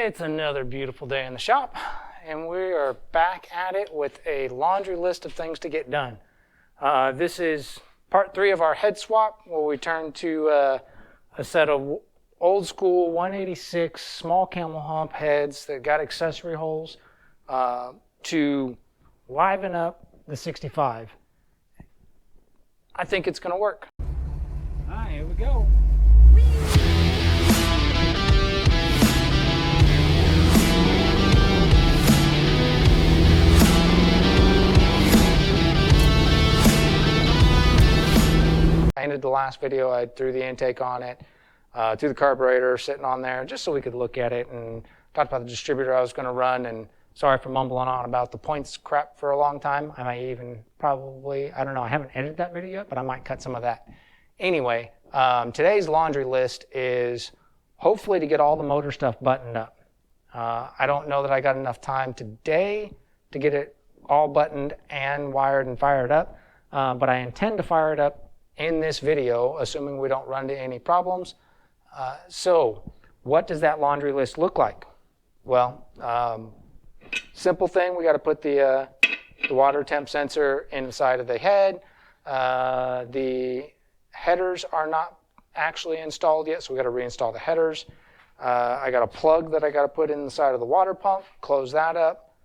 It's another beautiful day in the shop, and we are back at it with a laundry list of things to get done. This is part 3 of our head swap, where we turn to a set of old school 186 small camel hump heads that got accessory holes to liven up the 65. I think it's going to work. All right, here we go. I ended the last video, I threw the intake on it, threw the carburetor sitting on there just so we could look at it, and talked about the distributor I was going to run. And sorry for mumbling on about the points crap for a long time. I might even probably, I don't know, I haven't edited that video yet, but I might cut some of that. Anyway, today's laundry list is hopefully to get all the motor stuff buttoned up. I don't know that I got enough time today to get it all buttoned and wired and fired up, but I intend to fire it up in this video, assuming we don't run into any problems. So what does that laundry list look like? Well, simple thing, we got to put the water temp sensor inside of the head. The headers are not actually installed yet, so we got to reinstall the headers. I got a plug that I got to put in the side of the water pump, close that up.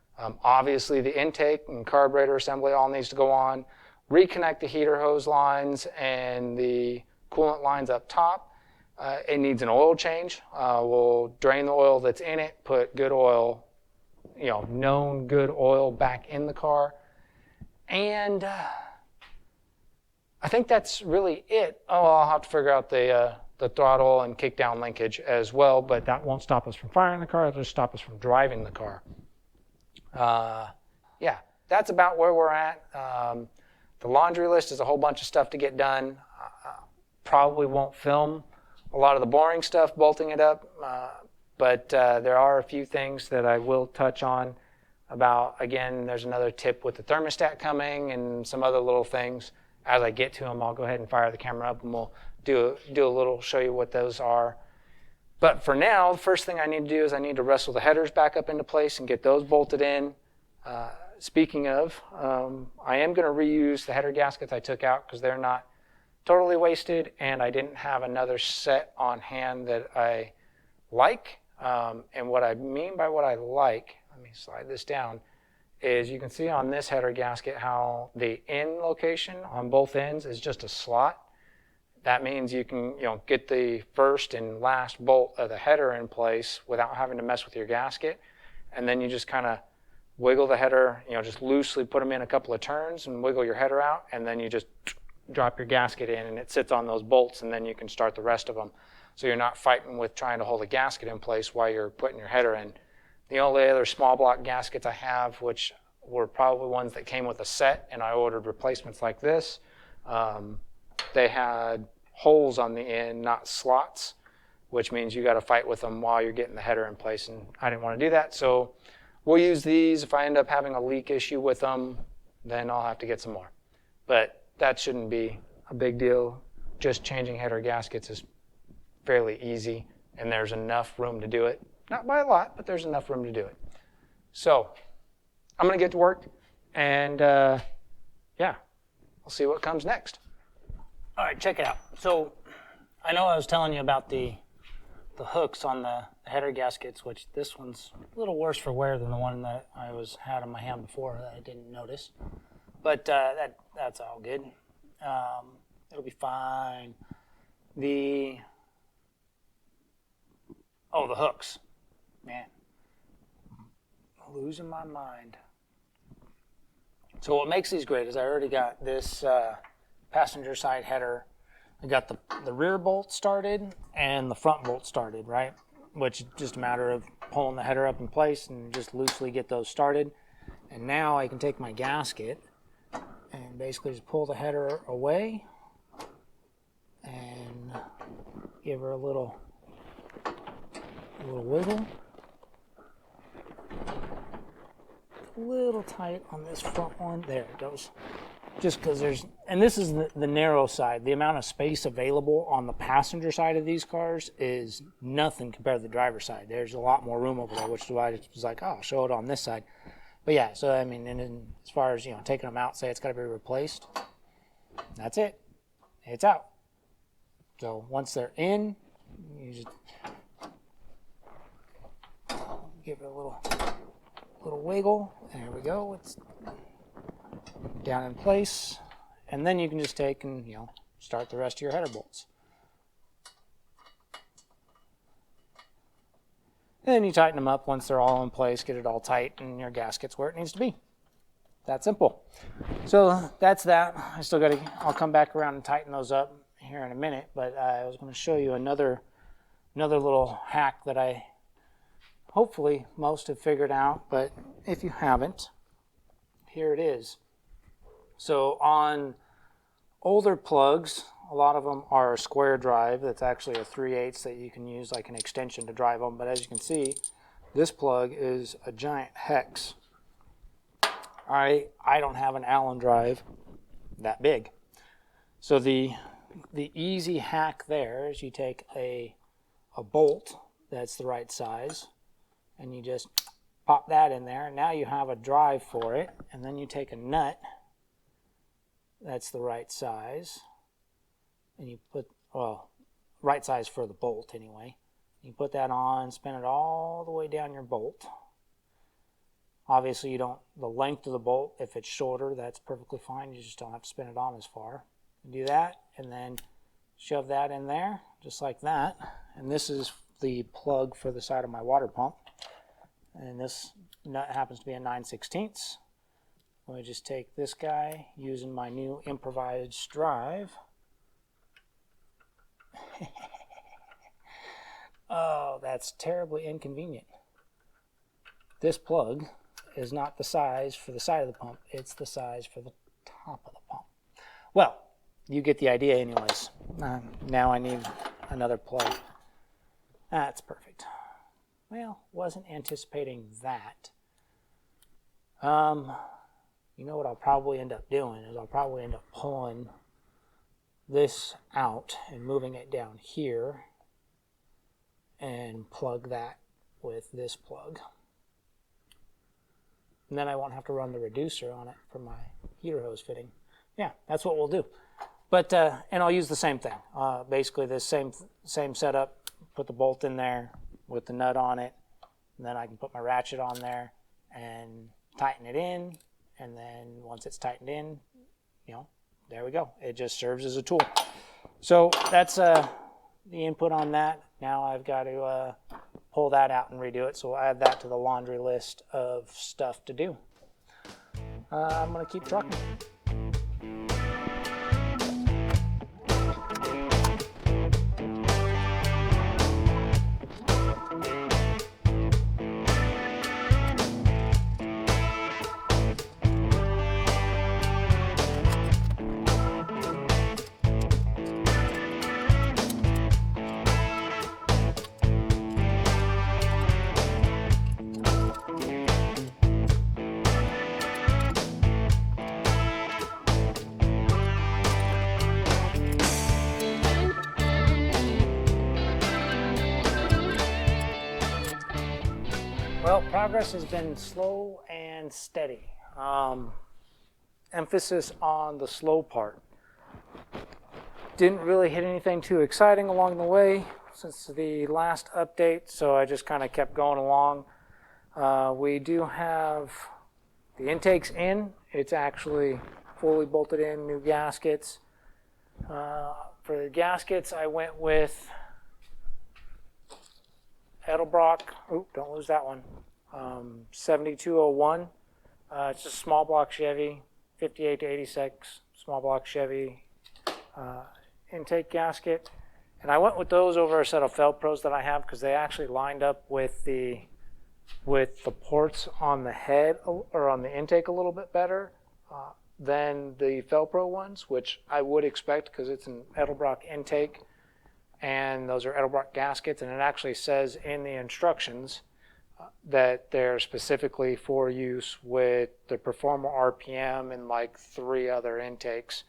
Obviously the intake and carburetor assembly all needs to go on. Reconnect the heater hose lines and the coolant lines up top. It needs an oil change. We'll drain the oil that's in it, put good oil, known good oil back in the car. And I think that's really it. Oh, I'll have to figure out the throttle and kickdown linkage as well, but that won't stop us from firing the car. It'll just stop us from driving the car. Yeah, that's about where we're at. The laundry list is a whole bunch of stuff to get done. Probably won't film a lot of the boring stuff, bolting it up, but there are a few things that I will touch on about. Again, there's another tip with the thermostat coming and some other little things. As I get to them, I'll go ahead and fire the camera up and we'll do a little, show you what those are. But for now, the first thing I need to do is I need to wrestle the headers back up into place and get those bolted in. Speaking of, I am going to reuse the header gaskets I took out because they're not totally wasted, and I didn't have another set on hand that I like. And what I mean by what I like, let me slide this down, is you can see on this header gasket how the in location on both ends is just a slot. That means you can get the first and last bolt of the header in place without having to mess with your gasket, and then you just kind of wiggle the header, just loosely put them in a couple of turns and wiggle your header out, and then you just drop your gasket in and it sits on those bolts, and then you can start the rest of them. So you're not fighting with trying to hold a gasket in place while you're putting your header in. The only other small block gaskets I have, which were probably ones that came with a set, and I ordered replacements like this, they had holes on the end, not slots, which means you got to fight with them while you're getting the header in place, and I didn't want to do that. So we'll use these. If I end up having a leak issue with them, then I'll have to get some more. But that shouldn't be a big deal. Just changing header gaskets is fairly easy, and there's enough room to do it. Not by a lot, but there's enough room to do it. So I'm going to get to work, and yeah, we'll see what comes next. All right, check it out. So I know I was telling you about the hooks on the header gaskets, which this one's a little worse for wear than the one that I had on my hand before that I didn't notice. But that's all good. It'll be fine. The hooks. Man, I'm losing my mind. So what makes these great is I already got this passenger side header. I got the rear bolt started and the front bolt started, right? Which is just a matter of pulling the header up in place and just loosely get those started. And now I can take my gasket and basically just pull the header away and give her a little wiggle. A little tight on this front one. There it goes. just because there's, and this is the narrow side. The amount of space available on the passenger side of these cars is nothing compared to the driver's side. There's a lot more room over there, which is why I was like, oh, I'll show it on this side. But yeah, so I mean, and then as far as, you know, taking them out, say it's got to be replaced, that's it. It's out. So once they're in, you just give it a little wiggle. There we go. It's down in place, and then you can just take and, you know, start the rest of your header bolts. And then you tighten them up once they're all in place, get it all tight, and your gasket's where it needs to be. That simple. So that's that. I still got to, I'll come back around and tighten those up here in a minute, but I was going to show you another little hack that I hopefully most have figured out, but if you haven't, here it is. So on older plugs, a lot of them are a square drive. That's actually a 3/8 that you can use like an extension to drive them. But as you can see, this plug is a giant hex. I don't have an Allen drive that big. So the easy hack there is you take a bolt that's the right size, and you just pop that in there. Now you have a drive for it, and then you take a nut that's the right size, and you put, well, right size for the bolt anyway. You put that on, spin it all the way down your bolt. Obviously you don't, the length of the bolt, if it's shorter, that's perfectly fine. You just don't have to spin it on as far. You do that, and then shove that in there, just like that. And this is the plug for the side of my water pump. And this nut happens to be a 9/16. Let me just take this guy using my new improvised drive. Oh, that's terribly inconvenient. This plug is not the size for the side of the pump, it's the size for the top of the pump. Well, you get the idea anyways. Now I need another plug. That's perfect. Well, wasn't anticipating that. You know what I'll probably end up doing is I'll probably end up pulling this out and moving it down here and plug that with this plug. And then I won't have to run the reducer on it for my heater hose fitting. Yeah, that's what we'll do. But, and I'll use the same thing. Basically this same setup, put the bolt in there with the nut on it, and then I can put my ratchet on there and tighten it in. And then once it's tightened in, you know, there we go. It just serves as a tool. So that's the input on that. Now I've got to pull that out and redo it. So I'll add that to the laundry list of stuff to do. I'm going to keep trucking. Well, progress has been slow and steady. Emphasis on the slow part. Didn't really hit anything too exciting along the way since the last update, so I just kind of kept going along. We do have the intakes in. It's actually fully bolted in, new gaskets. For the gaskets, I went with Edelbrock, don't lose that one, 7201. It's a small block Chevy, 58 to 86, small block Chevy intake gasket. And I went with those over a set of Felpros that I have because they actually lined up with the ports on the head or on the intake a little bit better than the Felpro ones, which I would expect because it's an Edelbrock intake. And those are Edelbrock gaskets, and it actually says in the instructions that they're specifically for use with the Performer RPM and like 3 other intakes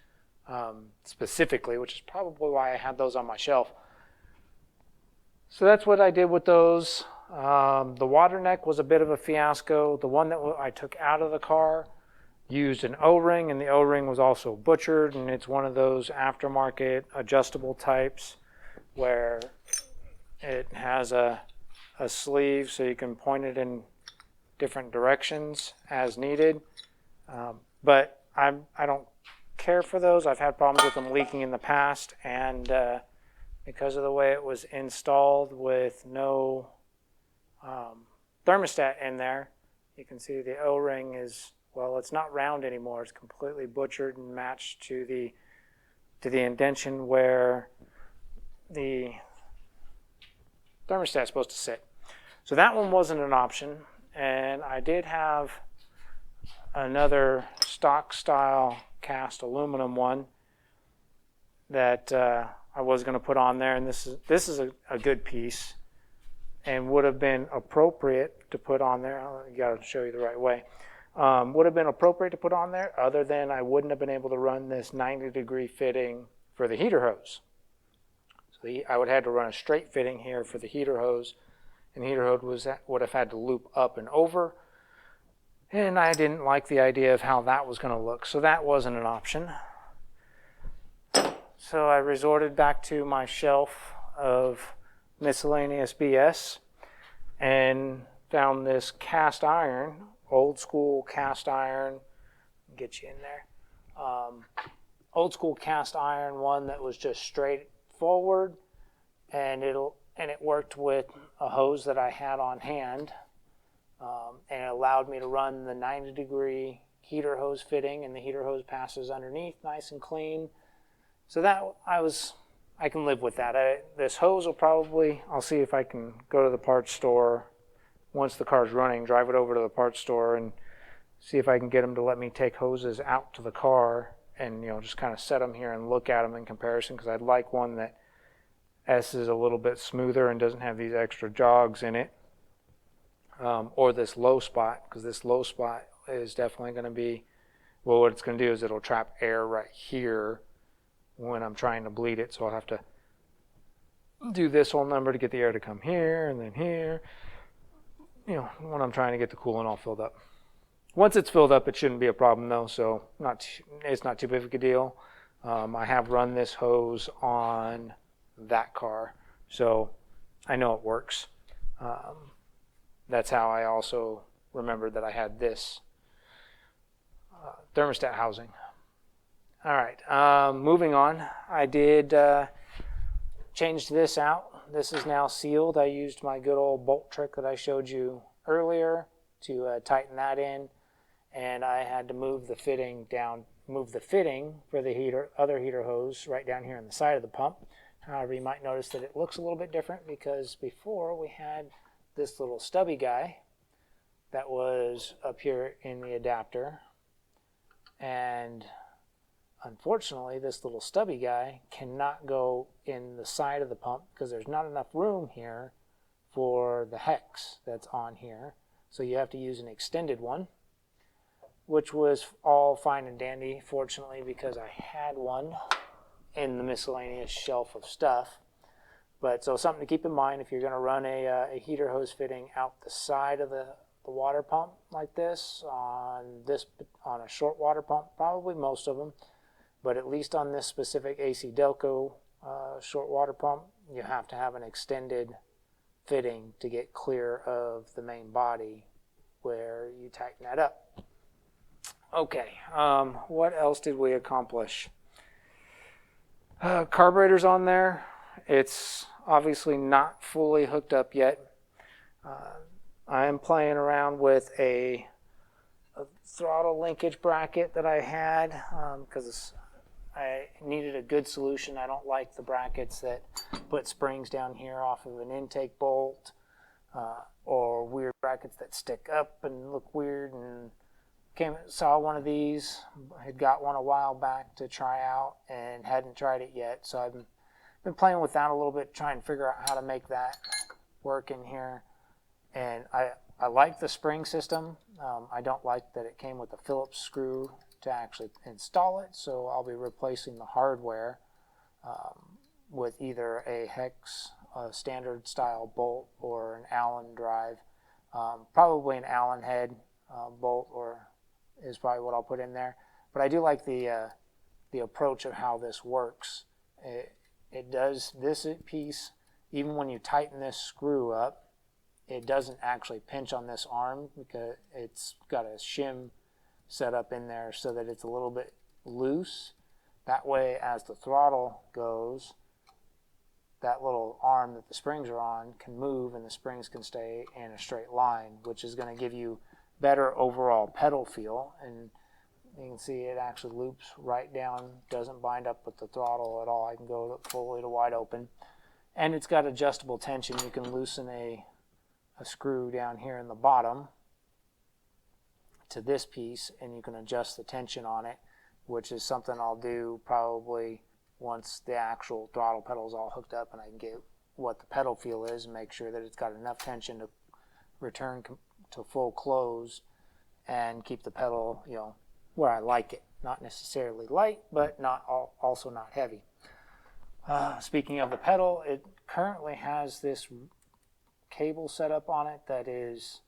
specifically, which is probably why I had those on my shelf. So that's what I did with those. The water neck was a bit of a fiasco. The one that I took out of the car used an O-ring, and the O-ring was also butchered, and it's one of those aftermarket adjustable types where it has a sleeve so you can point it in different directions as needed. But I don't care for those. I've had problems with them leaking in the past, and because of the way it was installed with no thermostat in there, you can see the O-ring is, well, it's not round anymore. It's completely butchered and matched to the indentation where the thermostat is supposed to sit. So that one wasn't an option, and I did have another stock style cast aluminum one that I was going to put on there, and this is a good piece and would have been appropriate to put on there. I got to show you the right way. Would have been appropriate to put on there, other than I wouldn't have been able to run this 90-degree fitting for the heater hose. So I would have had to run a straight fitting here for the heater hose, and the heater hose would have had to loop up and over, and I didn't like the idea of how that was going to look, so that wasn't an option. So I resorted back to my shelf of miscellaneous BS and found this cast iron, old school cast iron, get you in there, old school cast iron one that was just straight forward, and it worked with a hose that I had on hand, and it allowed me to run the 90-degree heater hose fitting, and the heater hose passes underneath nice and clean. So that I can live with that. This hose will probably, I'll see if I can go to the parts store once the car's running, drive it over to the parts store and see if I can get them to let me take hoses out to the car and, you know, just kind of set them here and look at them in comparison, because I'd like one that S is a little bit smoother and doesn't have these extra jogs in it, or this low spot, because this low spot is definitely going to be, well, what it's going to do is it'll trap air right here when I'm trying to bleed it, so I'll have to do this whole number to get the air to come here and then here, you know, when I'm trying to get the coolant all filled up. Once it's filled up, it shouldn't be a problem though, so it's not too big of a deal. I have run this hose on that car, so I know it works. That's how I also remembered that I had this thermostat housing. All right, moving on. I did change this out. This is now sealed. I used my good old bolt trick that I showed you earlier to tighten that in, and I had to move the fitting for the other heater hose right down here on the side of the pump. However, you might notice that it looks a little bit different because before we had this little stubby guy that was up here in the adapter, and unfortunately, this little stubby guy cannot go in the side of the pump because there's not enough room here for the hex that's on here. So you have to use an extended one, which was all fine and dandy, fortunately, because I had one in the miscellaneous shelf of stuff. But so something to keep in mind if you're going to run a heater hose fitting out the side of the water pump like this on a short water pump, probably most of them. But at least on this specific AC Delco short water pump, you have to have an extended fitting to get clear of the main body where you tighten that up. Okay, what else did we accomplish? Carburetors on there. It's obviously not fully hooked up yet. I am playing around with a throttle linkage bracket that I had because I needed a good solution. I don't like the brackets that put springs down here off of an intake bolt or weird brackets that stick up and look weird. And saw one of these, had got one a while back to try out and hadn't tried it yet. So I've been playing with that a little bit, trying to figure out how to make that work in here. And I like the spring system. I don't like that it came with a Phillips screw to actually install it, so I'll be replacing the hardware with either a hex, a standard style bolt, or an Allen drive. Probably an Allen head bolt or is probably what I'll put in there. But I do like the approach of how this works. It does this piece, even when you tighten this screw up, it doesn't actually pinch on this arm because it's got a shim set up in there so that it's a little bit loose. That way, as the throttle goes, that little arm that the springs are on can move and the springs can stay in a straight line, which is going to give you better overall pedal feel. And you can see it actually loops right down, doesn't bind up with the throttle at all. I can go fully to wide open. And it's got adjustable tension. You can loosen a screw down here in the bottom to this piece, and you can adjust the tension on it, which is something I'll do probably once the actual throttle pedal is all hooked up and I can get what the pedal feel is and make sure that it's got enough tension to return to full close and keep the pedal, you know, where I like it. Not necessarily light, but also not heavy. Speaking of the pedal, it currently has this cable set up on it that is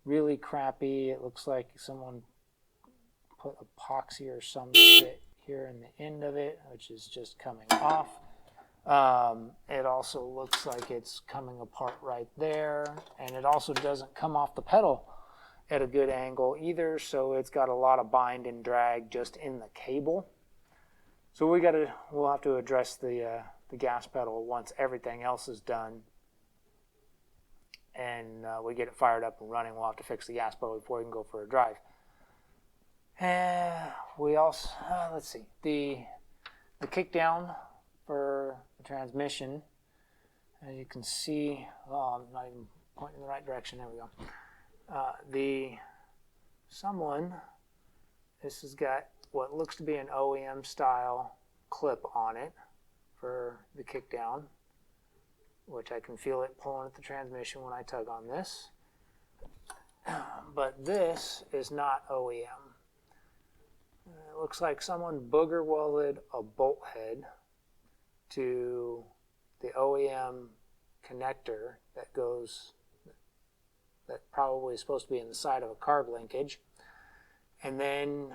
really crappy. It looks like someone put epoxy or some shit here in the end of it, which is just coming off. It also looks like it's coming apart right there, and it also doesn't come off the pedal at a good angle either, so it's got a lot of bind and drag just in the cable. So we'll have to address the gas pedal once everything else is done and we get it fired up and running. We'll have to fix the gas pedal before we can go for a drive. And we also, let's see, the kickdown for the transmission, as you can see, I'm not even pointing in the right direction, there we go. This has got what looks to be an OEM style clip on it for the kickdown, which I can feel it pulling at the transmission when I tug on this. But this is not OEM. It looks like someone booger welded a bolt head to the OEM connector that probably is supposed to be in the side of a carb linkage. And then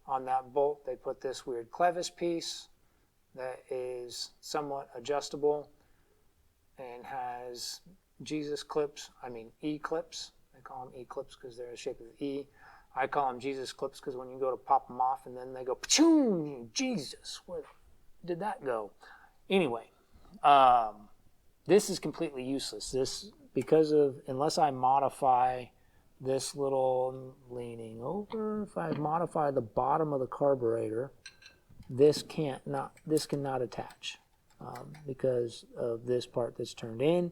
on that bolt they put this weird clevis piece that is somewhat adjustable and has E-clips. I call them E-clips because they're the shape of the E. I call them Jesus clips because when you go to pop them off and then they go, pa-choom, Jesus, where did that go? Anyway, this is completely useless. Unless I modify this little leaning over, if I modify the bottom of the carburetor, this cannot attach because of this part that's turned in,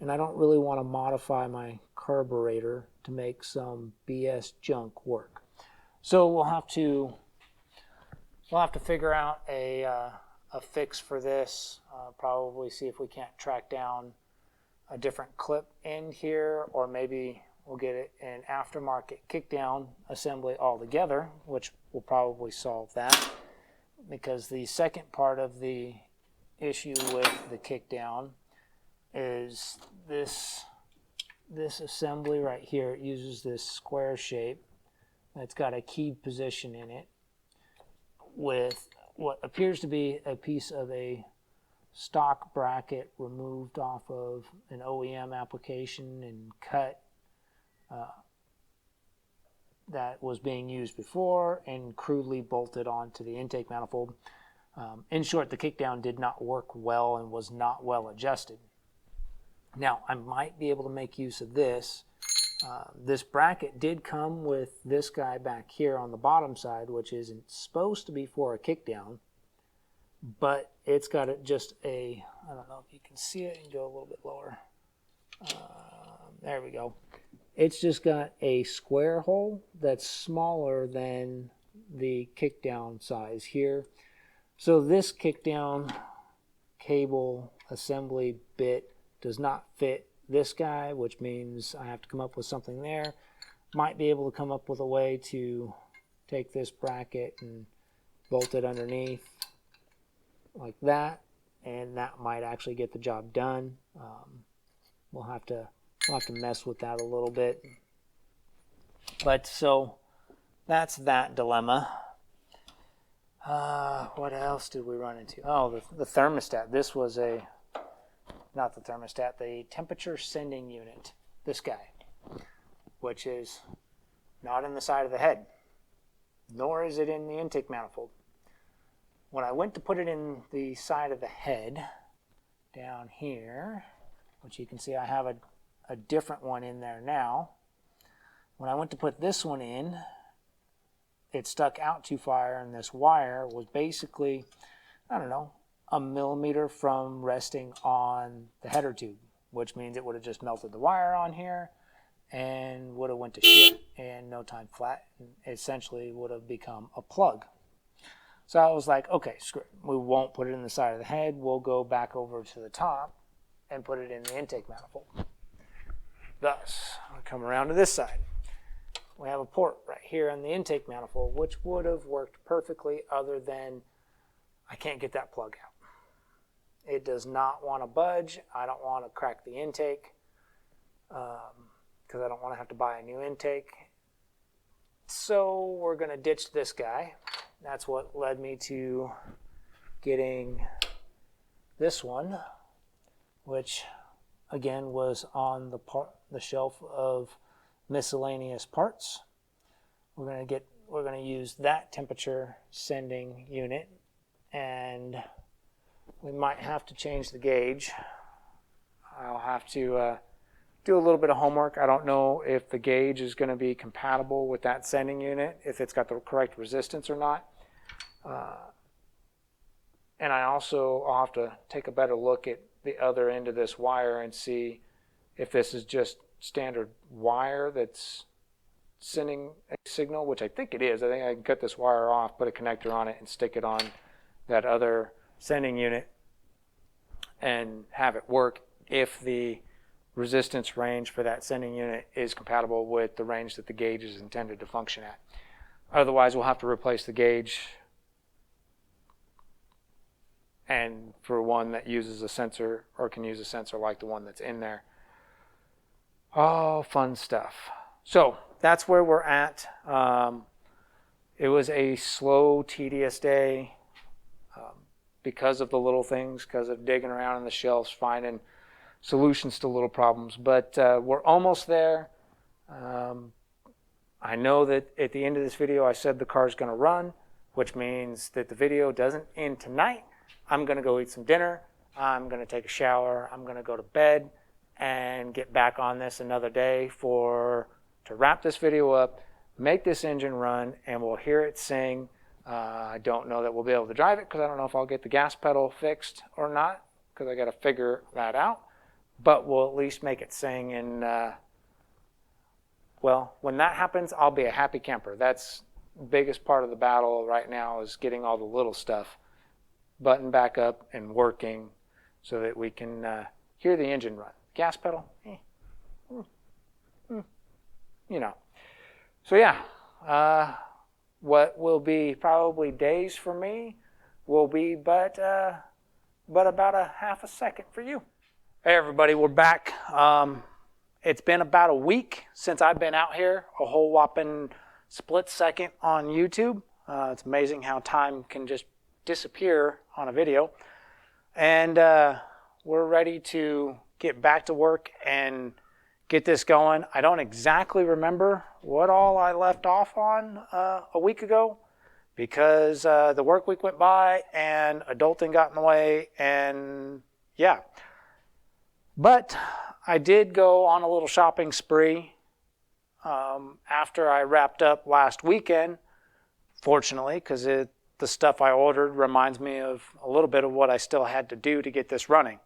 and I don't really want to modify my carburetor to make some BS junk work. So we'll have to figure out a fix for this. Probably see if we can't track down a different clip end here, or maybe we'll get it an aftermarket kickdown assembly altogether, which will probably solve that. Because the second part of the issue with the kickdown is this assembly right here. It uses this square shape that's got a keyed position in it with what appears to be a piece of a stock bracket removed off of an OEM application and cut that was being used before and crudely bolted onto the intake manifold. In short, the kickdown did not work well and was not well adjusted. Now, I might be able to make use of this. This bracket did come with this guy back here on the bottom side, which isn't supposed to be for a kickdown, but it's got I don't know if you can see it, and go a little bit lower. There we go. It's just got a square hole that's smaller than the kickdown size here. So this kickdown cable assembly bit does not fit this guy, which means I have to come up with something there. Might be able to come up with a way to take this bracket and bolt it underneath like that, and that might actually get the job done. We'll have to mess with that a little bit. But so that's that dilemma. What else did we run into? Oh, the thermostat. This was not the thermostat, the temperature sending unit. This guy, which is not in the side of the head, nor is it in the intake manifold. When I went to put it in the side of the head, down here, which you can see I have a different one in there now. When I went to put this one in, it stuck out too far, and this wire was basically, I don't know, a millimeter from resting on the header tube, which means it would have just melted the wire on here and would have went to shit in no time flat, and essentially would have become a plug. So I was like, okay, screw it. We won't put it in the side of the head. We'll go back over to the top and put it in the intake manifold. Thus, I'll come around to this side. We have a port right here on the intake manifold, which would have worked perfectly other than I can't get that plug out. It does not want to budge. I don't want to crack the intake because I don't want to have to buy a new intake. So we're going to ditch this guy. That's what led me to getting this one, which again was on the shelf of miscellaneous parts. We're going to use that temperature sending unit, and we might have to change the gauge. I'll have to do a little bit of homework. I don't know if the gauge is going to be compatible with that sending unit, if it's got the correct resistance or not. And I'll have to take a better look at the other end of this wire and see if this is just standard wire that's sending a signal, which I think it is. I think I can cut this wire off, put a connector on it, and stick it on that other sending unit and have it work if the resistance range for that sending unit is compatible with the range that the gauge is intended to function at. Otherwise, we'll have to replace the gauge, and for one that uses a sensor or can use a sensor like the one that's in there. Oh, fun stuff. So that's where we're at. It was a slow, tedious day because of the little things, because of digging around in the shelves, finding solutions to little problems. But we're almost there. I know that at the end of this video I said the car's going to run, which means that the video doesn't end tonight. I'm going to go eat some dinner. I'm going to take a shower. I'm going to go to bed and get back on this another day to wrap this video up, make this engine run, and we'll hear it sing. I don't know that we'll be able to drive it because I don't know if I'll get the gas pedal fixed or not, because I got to figure that out. But we'll at least make it sing, and well, when that happens, I'll be a happy camper. That's the biggest part of the battle right now, is getting all the little stuff buttoned back up and working so that we can hear the engine run. Gas pedal, you know. So yeah, what will be probably days for me will be but about a half a second for you. Hey everybody, we're back. It's been about a week since I've been out here, a whole whopping split second on YouTube. It's amazing how time can just disappear on a video. And we're ready to get back to work and get this going. I don't exactly remember what all I left off on a week ago, because the work week went by and adulting got in the way, and yeah. But I did go on a little shopping spree after I wrapped up last weekend, fortunately, because the stuff I ordered reminds me of a little bit of what I still had to do to get this running.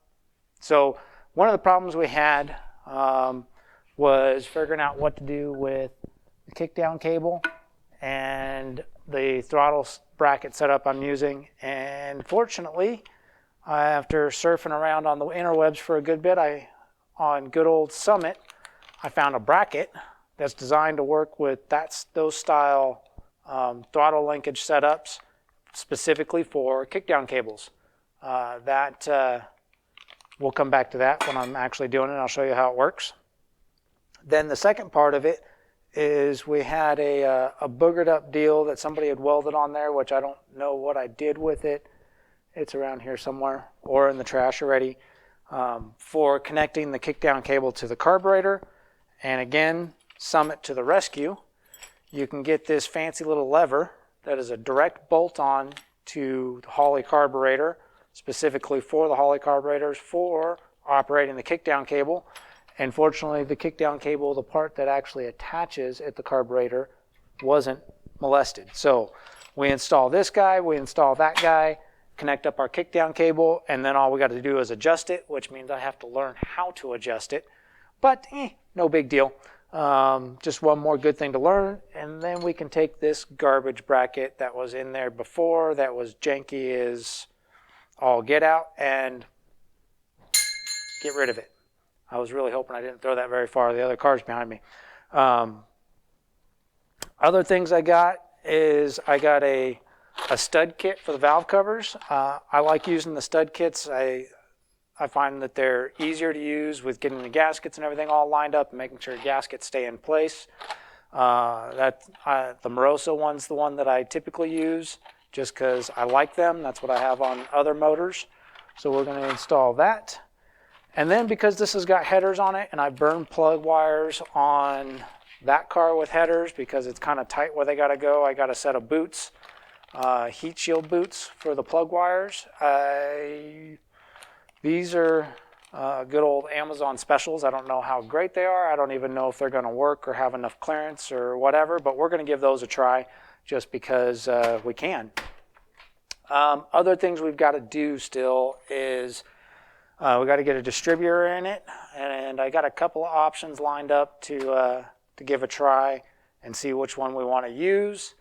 So one of the problems we had was figuring out what to do with the kickdown cable and the throttle bracket setup I'm using. And fortunately, after surfing around on the interwebs for a good bit, I on good old Summit, I found a bracket that's designed to work with those style throttle linkage setups specifically for kickdown cables. We'll come back to that when I'm actually doing it. I'll show you how it works. Then the second part of it is we had a boogered up deal that somebody had welded on there, which I don't know what I did with it. It's around here somewhere or in the trash already, for connecting the kickdown cable to the carburetor. And again, Summit to the rescue. You can get this fancy little lever that is a direct bolt on to the Holley carburetor, specifically for the Holley carburetors for operating the kickdown cable. And fortunately, the kickdown cable, the part that actually attaches at the carburetor, wasn't molested. So we install this guy, we install that guy, connect up our kickdown cable, and then all we got to do is adjust it, which means I have to learn how to adjust it. But no big deal. Just one more good thing to learn, and then we can take this garbage bracket that was in there before, that was janky as all get out, and get rid of it. I was really hoping I didn't throw that very far. The other car's behind me. Other things I got is I got a stud kit for the valve covers. I like using the stud kits. I find that they're easier to use with getting the gaskets and everything all lined up and making sure gaskets stay in place. The Moroso one's the one that I typically use just because I like them. That's what I have on other motors. So we're going to install that. And then because this has got headers on it and I burned plug wires on that car with headers because it's kind of tight where they got to go, I got a set of boots, heat shield boots for the plug wires. These are good old Amazon specials. I don't know how great they are. I don't even know if they're going to work or have enough clearance or whatever, but we're going to give those a try just because we can. Other things we've got to do still is we got to get a distributor in it, and I got a couple of options lined up to give a try and see which one we want to use.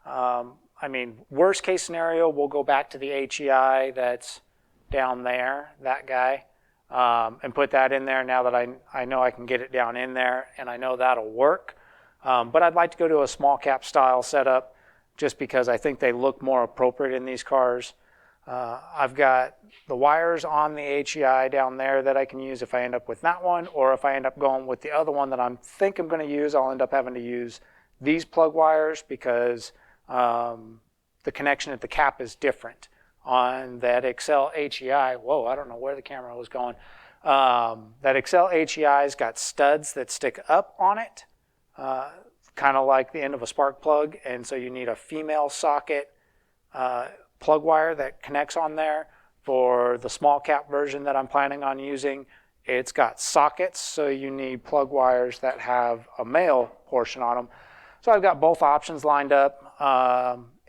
I mean, worst case scenario, we'll go back to the HEI that's down there, that guy, and put that in there now that I know I can get it down in there, and I know that'll work. But I'd like to go to a small cap style setup just because I think they look more appropriate in these cars. I've got the wires on the HEI down there that I can use if I end up with that one, or if I end up going with the other one that I think I'm going to use, I'll end up having to use these plug wires because the connection at the cap is different. On that Excel HEI, whoa, I don't know where the camera was going. That Excel HEI's got studs that stick up on it, kind of like the end of a spark plug, and so you need a female socket plug wire that connects on there. For the small cap version that I'm planning on using, it's got sockets, so you need plug wires that have a male portion on them. So I've got both options lined up.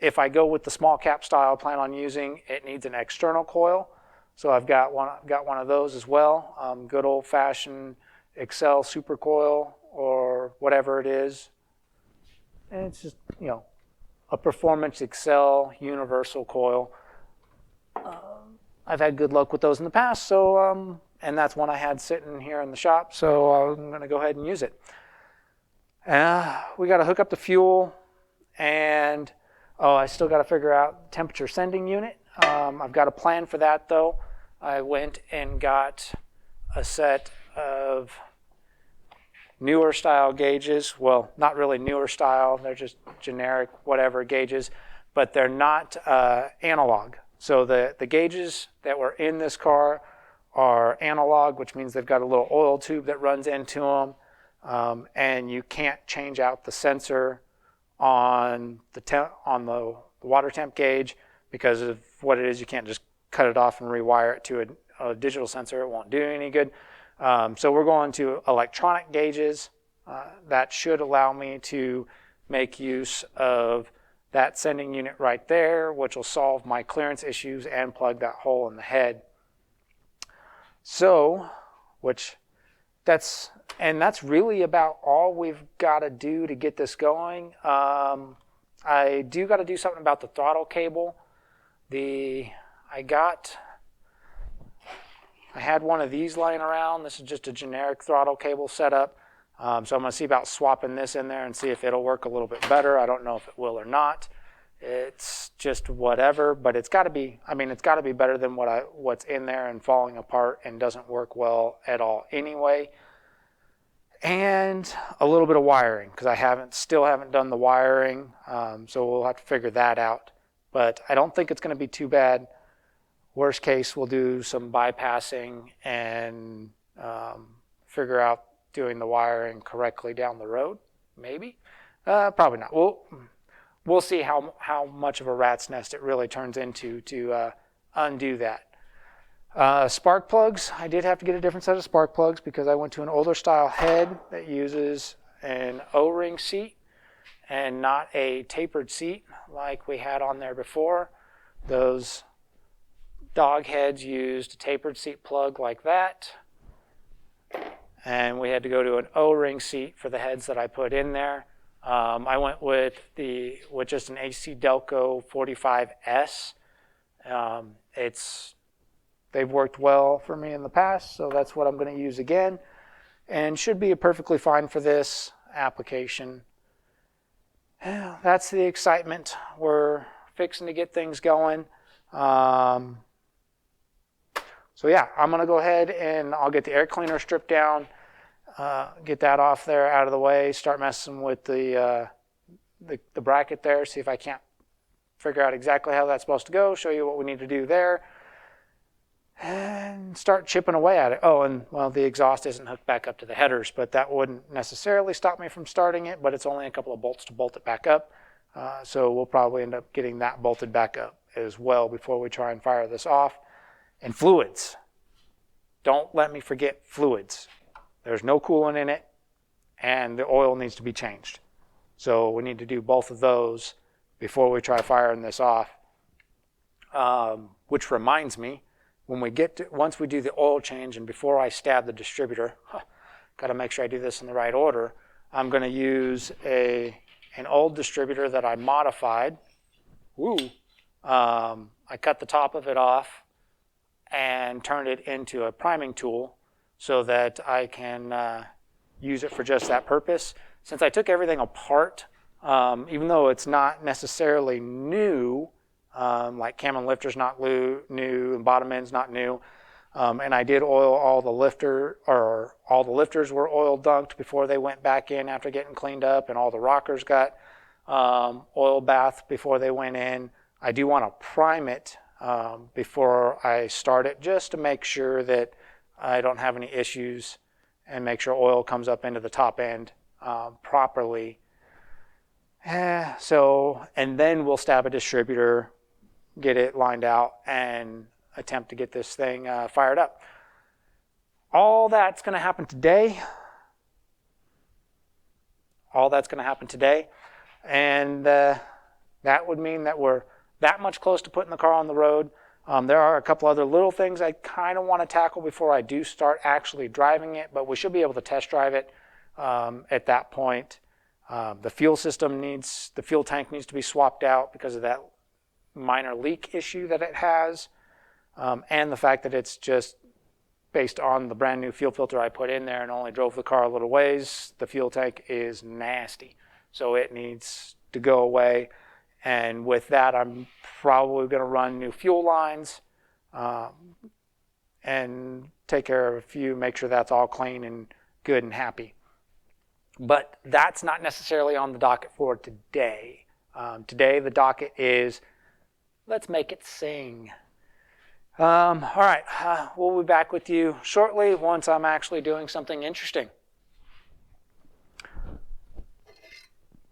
If I go with the small cap style I plan on using, it needs an external coil. So I've got one of those as well. Good old fashioned Excel super coil or whatever it is. And it's just, a performance Excel universal coil. I've had good luck with those in the past, so and that's one I had sitting here in the shop, so I'm going to go ahead and use it. We got to hook up the fuel, and I still got to figure out temperature sending unit. I've got a plan for that though. I went and got a set of newer style gauges. Well, not really newer style, they're just generic whatever gauges, but they're not analog. So the gauges that were in this car are analog, which means they've got a little oil tube that runs into them, and you can't change out the sensor on the water temp gauge because of what it is. You can't just cut it off and rewire it to a digital sensor. It won't do any good. So we're going to electronic gauges. That should allow me to make use of that sending unit right there, which will solve my clearance issues and plug that hole in the head. So, that's really about all we've got to do to get this going. I do got to do something about the throttle cable. I got I had one of these laying around. This is just a generic throttle cable setup. So I'm going to see about swapping this in there and see if it'll work a little bit better. I don't know if it will or not. It's just whatever, but it's got to be, I mean, it's got to be better than what's in there and falling apart and doesn't work well at all anyway. And a little bit of wiring, because I still haven't done the wiring, so we'll have to figure that out. But I don't think it's going to be too bad. Worst case, we'll do some bypassing and figure out doing the wiring correctly down the road, maybe. Probably not. We'll see how much of a rat's nest it really turns into to undo that. Spark plugs, I did have to get a different set of spark plugs because I went to an older style head that uses an O-ring seat and not a tapered seat like we had on there before. Those dog heads used a tapered seat plug like that. And we had to go to an O-ring seat for the heads that I put in there. I went with just an AC Delco 45S. They've worked well for me in the past, so that's what I'm going to use again, and should be perfectly fine for this application. That's the excitement. We're fixing to get things going. So yeah, I'm going to go ahead and I'll get the air cleaner stripped down, get that off there out of the way, start messing with the bracket there, see if I can't figure out exactly how that's supposed to go, show you what we need to do there, and start chipping away at it. Oh, and well, the exhaust isn't hooked back up to the headers, but that wouldn't necessarily stop me from starting it, but it's only a couple of bolts to bolt it back up. So we'll probably end up getting that bolted back up as well before we try and fire this off. And fluids. Don't let me forget fluids. There's no coolant in it, and the oil needs to be changed. So we need to do both of those before we try firing this off. Which reminds me, once we do the oil change and before I stab the distributor, got to make sure I do this in the right order. I'm going to use an old distributor that I modified. I cut the top of it off and turned it into a priming tool so that I can use it for just that purpose. Since I took everything apart, even though it's not necessarily new, like cam and lifter's not new and bottom end's not new, and I did oil all the lifters were oil dunked before they went back in after getting cleaned up, and all the rockers got oil bath before they went in. I do want to prime it before I start it, just to make sure that I don't have any issues and make sure oil comes up into the top end properly. And then we'll stab a distributor, get it lined out, and attempt to get this thing fired up. All that's going to happen today. And that would mean that we're that much close to putting the car on the road. There are a couple other little things I kind of want to tackle before I do start actually driving it, but we should be able to test drive it at that point. The fuel tank needs to be swapped out because of that minor leak issue that it has, and the fact that it's just based on the brand new fuel filter I put in there and only drove the car a little ways. The fuel tank is nasty, so it needs to go away. And with that, I'm probably going to run new fuel lines and take care of a few, make sure that's all clean and good and happy. But that's not necessarily on the docket for today. Today, the docket is, let's make it sing. All right, we'll be back with you shortly once I'm actually doing something interesting.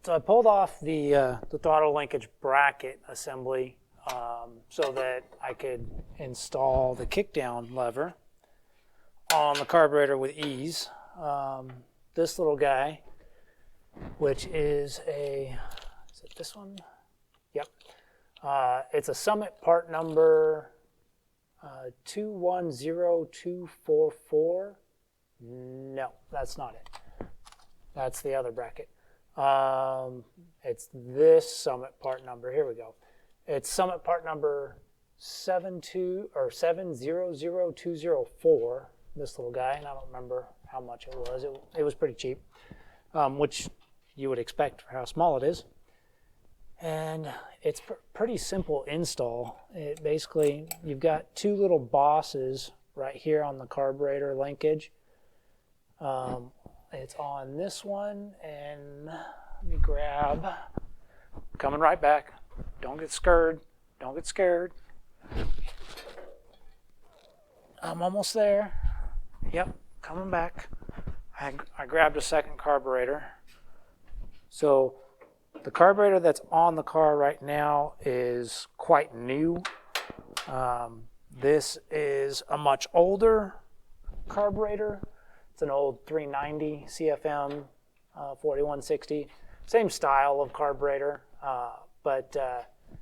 So I pulled off the throttle linkage bracket assembly so that I could install the kickdown lever on the carburetor with ease. This little guy, which is is it this one? Yep. It's a Summit part number 210244. No, that's not it. That's the other bracket. It's this Summit part number. Here we go. It's Summit part number 700204, this little guy, and I don't remember how much it was. It was pretty cheap, which you would expect for how small it is. And it's pretty simple install. It basically, you've got two little bosses right here on the carburetor linkage. It's on this one, and let me grab, coming right back. Don't get scared. Don't get scared. I'm almost there. Yep, coming back. I grabbed a second carburetor. So the carburetor that's on the car right now is quite new. This is a much older carburetor. It's an old 390 CFM 4160. Same style of carburetor, but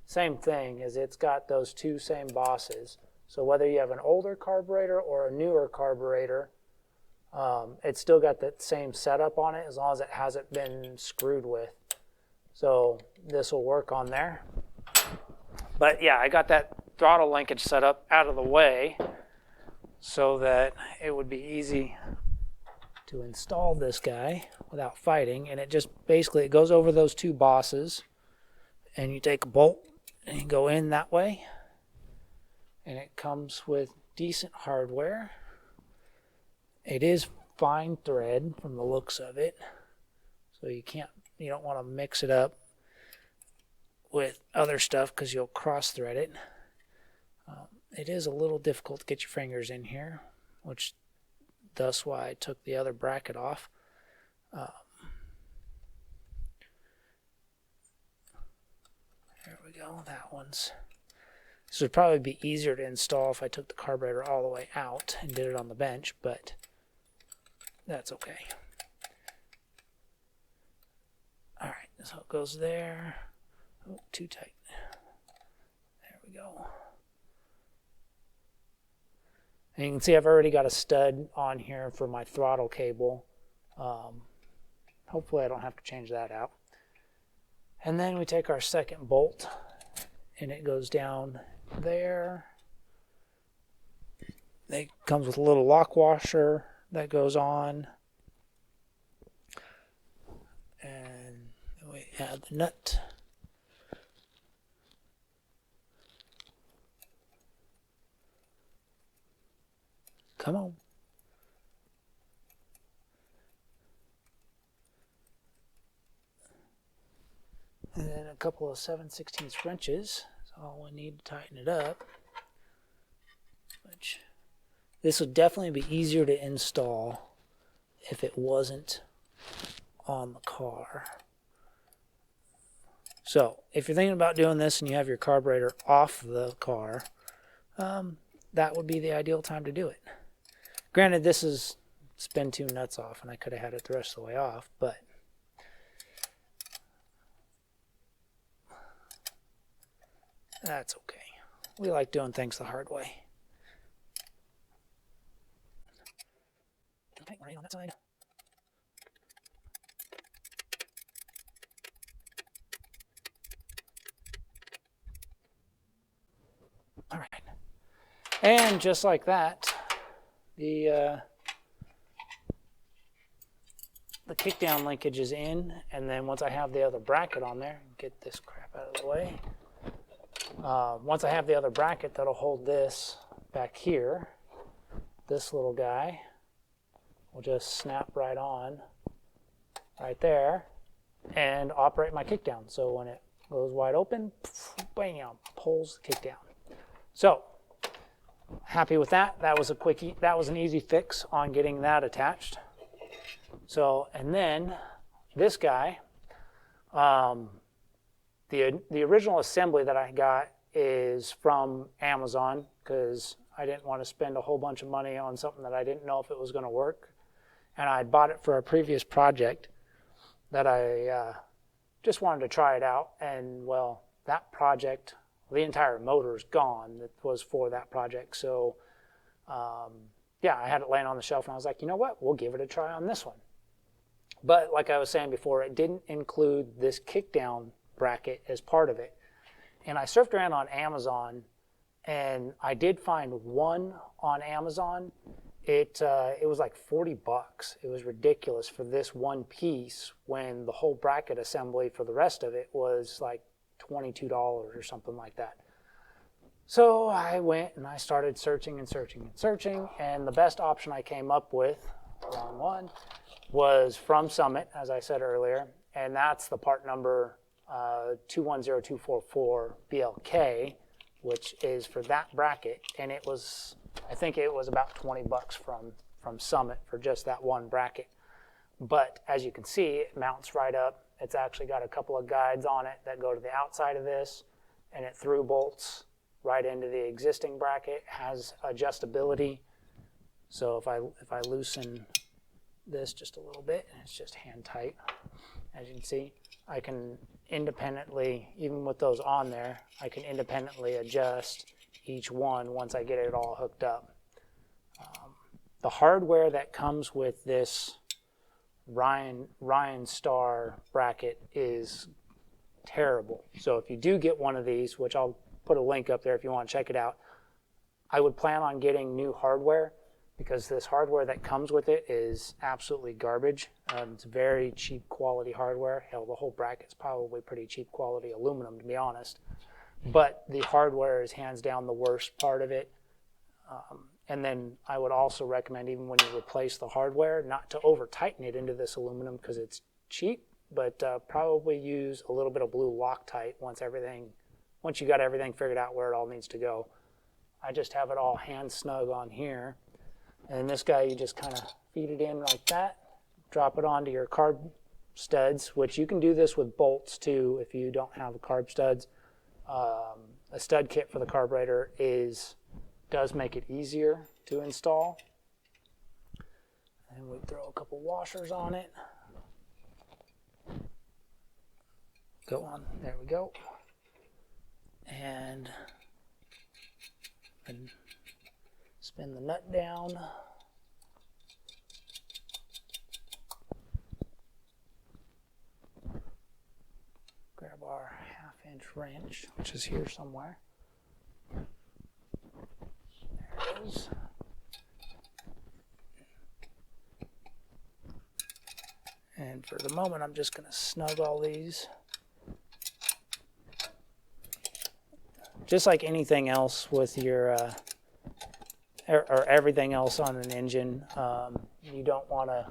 same thing is it's got those two same bosses. So whether you have an older carburetor or a newer carburetor, it's still got that same setup on it as long as it hasn't been screwed with. So this will work on there. But yeah, I got that throttle linkage set up out of the way so that it would be easy to install this guy without fighting. And it just basically, it goes over those two bosses, and you take a bolt and you go in that way, and it comes with decent hardware. It is fine thread from the looks of it, so you don't want to mix it up with other stuff because you'll cross thread it. It is a little difficult to get your fingers in here, which thus why I took the other bracket off. There we go, that one's. This would probably be easier to install if I took the carburetor all the way out and did it on the bench, but that's okay. Alright, so it goes there. Oh, too tight. There we go. And you can see I've already got a stud on here for my throttle cable. Hopefully I don't have to change that out. And then we take our second bolt, and it goes down there. It comes with a little lock washer that goes on. And we add the nut. Come on. And then a couple of 7/16 wrenches. That's all we need to tighten it up. Which this would definitely be easier to install if it wasn't on the car. So if you're thinking about doing this and you have your carburetor off the car, that would be the ideal time to do it. Granted, this is spin two nuts off, and I could have had it the rest of the way off, but that's okay. We like doing things the hard way. Okay, right on that side. All right. And just like that, the kickdown linkage is in, and then once I have the other bracket on there, get this crap out of the way. Once I have the other bracket that'll hold this back here, this little guy will just snap right on right there and operate my kickdown. So when it goes wide open, bam, pulls the kickdown. So happy with that. That was a quickie. That was an easy fix on getting that attached. So, and then this guy, the original assembly that I got is from Amazon because I didn't want to spend a whole bunch of money on something that I didn't know if it was going to work. And I bought it for a previous project that I just wanted to try it out. And well, that project, the entire motor is gone that was for that project. So yeah, I had it laying on the shelf and I was like, you know what, we'll give it a try on this one. But like I was saying before, it didn't include this kickdown bracket as part of it. And I surfed around on Amazon And I did find one on Amazon. It was like 40 bucks. It was ridiculous for this one piece when the whole bracket assembly for the rest of it was like $22 or something like that. So I went and I started searching and searching and searching, and the best option I came up with, wrong one, was from Summit, as I said earlier, and that's the part number 210244 BLK, which is for that bracket, and it was, I think it was about 20 bucks from Summit for just that one bracket. But as you can see, it mounts right up. It's actually got a couple of guides on it that go to the outside of this, and it through bolts right into the existing bracket. Has adjustability. So if I loosen this just a little bit, and it's just hand tight, as you can see, I can independently, even with those on there, I can independently adjust each one once I get it all hooked up. The hardware that comes with this Ryanstar bracket is terrible. So if you do get one of these, which I'll put a link up there if you want to check it out, I would plan on getting new hardware, because this hardware that comes with it is absolutely garbage. It's very cheap quality hardware. Hell, the whole bracket's probably pretty cheap quality aluminum, to be honest. But the hardware is hands down the worst part of it. And then I would also recommend, even when you replace the hardware, not to over tighten it into this aluminum because it's cheap, but probably use a little bit of blue Loctite once you got everything figured out where it all needs to go. I just have it all hand snug on here. And this guy, you just kind of feed it in like that, drop it onto your carb studs, which you can do this with bolts too if you don't have carb studs. A stud kit for the carburetor does make it easier to install. And we throw a couple washers on it. Go on, there we go. And spin the nut down. Grab our 1/2-inch wrench, which is here somewhere. There it is. And for the moment, I'm just going to snug all these. Just like anything else with your, or everything else on an engine, you don't want to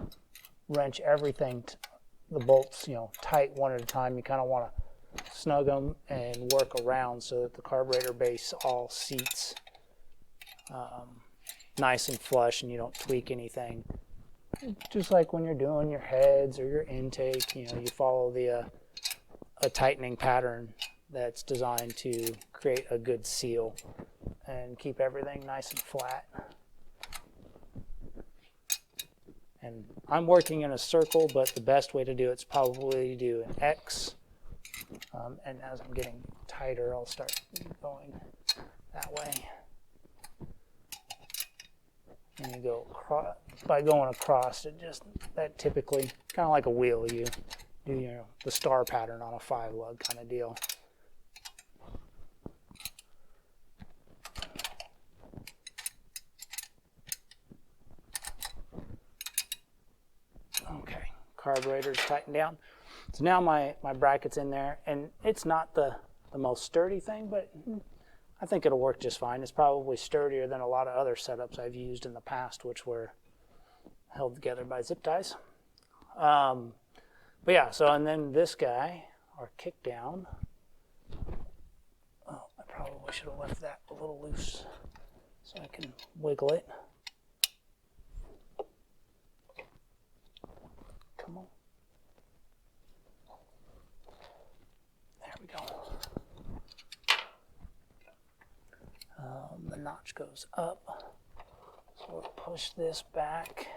wrench everything, the bolts, tight one at a time. You kind of want to snug them and work around so that the carburetor base all seats nice and flush and you don't tweak anything. Just like when you're doing your heads or your intake, you follow a tightening pattern that's designed to create a good seal and keep everything nice and flat. And I'm working in a circle, but the best way to do it's probably to do an X. And as I'm getting tighter, I'll start going that way. And you go across, by going across, that typically, kind of like a wheel, you do the star pattern on a 5-lug kind of deal. Okay, carburetor's tightened down. So now my bracket's in there, and it's not the most sturdy thing, but I think it'll work just fine. It's probably sturdier than a lot of other setups I've used in the past, which were held together by zip ties. But yeah, so and then this guy, our Kickdown. Oh, I probably should have left that a little loose so I can wiggle it. Come on. There we go. The notch goes up, so we'll push this back.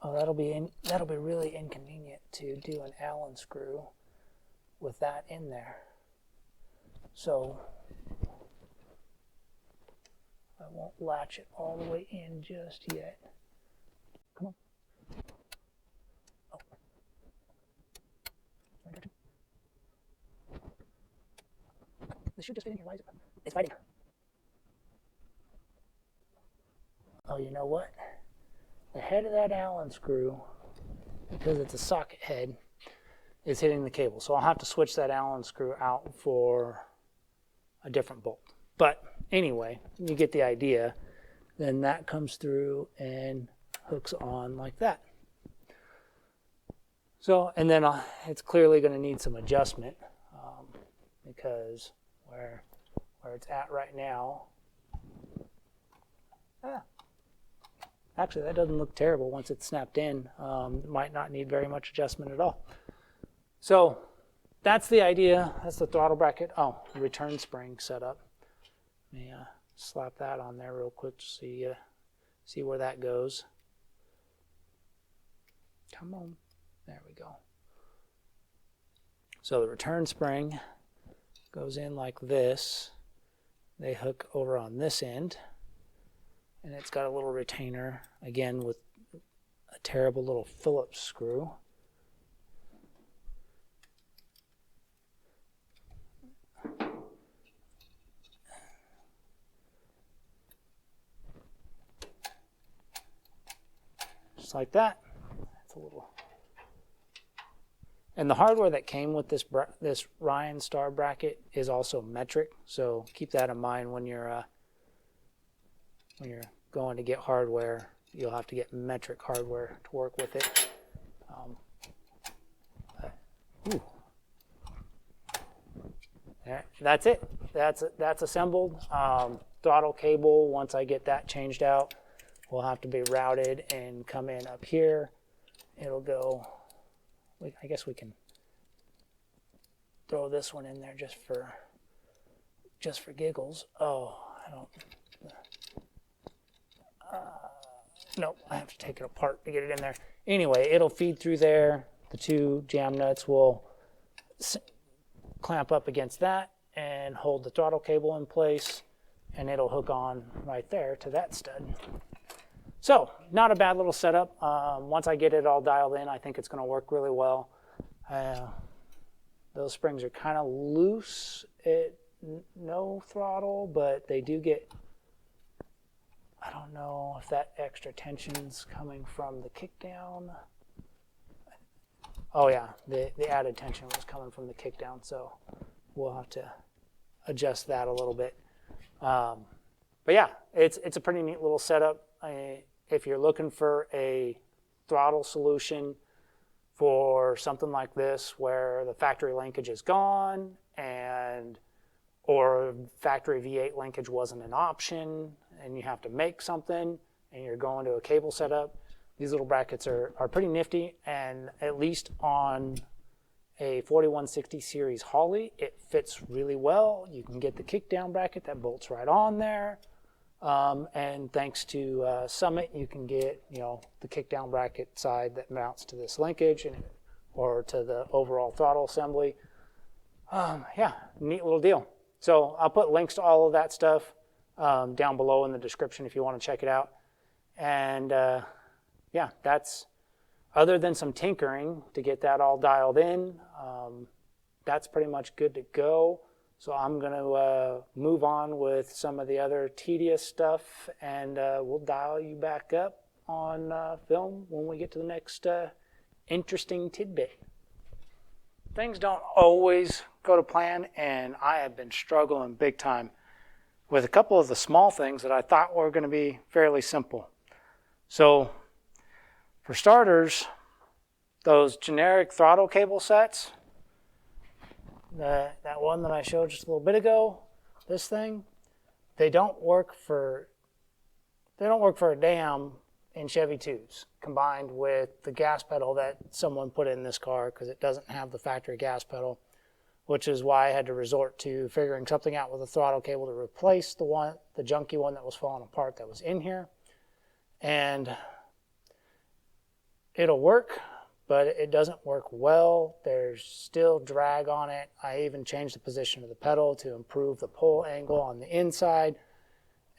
Oh, that'll be really inconvenient to do an Allen screw with that in there. So I won't latch it all the way in just yet. Come on. Oh. should just fit in here. Why is it? It's fighting. Oh, you know what? The head of that Allen screw, because it's a socket head, is hitting the cable. So I'll have to switch that Allen screw out for a different bolt. But anyway, you get the idea. Then that comes through and hooks on like that. So, and then it's clearly going to need some adjustment because where it's at right now, actually that doesn't look terrible once it's snapped in. It might not need very much adjustment at all. So that's the idea. That's the throttle bracket. Oh, return spring setup. Let me slap that on there real quick to see where that goes. Come on. There we go. So the return spring goes in like this. They hook over on this end. And it's got a little retainer, again, with a terrible little Phillips screw. Just like that. That's a little. And the hardware that came with this Ryanstar bracket is also metric, so keep that in mind when you're going to get hardware. You'll have to get metric hardware to work with it. That's it. That's assembled. Throttle cable, once I get that changed out, will have to be routed and come in up here. It'll go. I guess we can throw this one in there just for giggles. Oh, I don't. Nope, I have to take it apart to get it in there. Anyway, it'll feed through there. The two jam nuts will clamp up against that and hold the throttle cable in place, and it'll hook on right there to that stud. So, not a bad little setup. Once I get it all dialed in, I think it's going to work really well. Those springs are kind of loose at no throttle, but they do get, I don't know if that extra tension's coming from the kickdown. Oh yeah, the added tension was coming from the kickdown, so we'll have to adjust that a little bit. But yeah, it's a pretty neat little setup. If you're looking for a throttle solution for something like this where the factory linkage is gone or factory V8 linkage wasn't an option and you have to make something and you're going to a cable setup, these little brackets are pretty nifty, and at least on a 4160 series Holley, it fits really well. You can get the kickdown bracket that bolts right on there. And thanks to Summit, you can get the kickdown bracket side that mounts to this linkage or to the overall throttle assembly. Yeah, neat little deal. So I'll put links to all of that stuff down below in the description if you want to check it out. And yeah, that's, other than some tinkering to get that all dialed in, that's pretty much good to go. So I'm going to move on with some of the other tedious stuff, and we'll dial you back up on film when we get to the next interesting tidbit. Things don't always go to plan, and I have been struggling big time with a couple of the small things that I thought were going to be fairly simple. So for starters, those generic throttle cable sets, that one that I showed just a little bit ago, this thing, they don't work for a damn in Chevy IIs, combined with the gas pedal that someone put in this car because it doesn't have the factory gas pedal, which is why I had to resort to figuring something out with a throttle cable to replace the junky one that was falling apart that was in here. And it'll work, but it doesn't work well. There's still drag on it. I even changed the position of the pedal to improve the pull angle on the inside,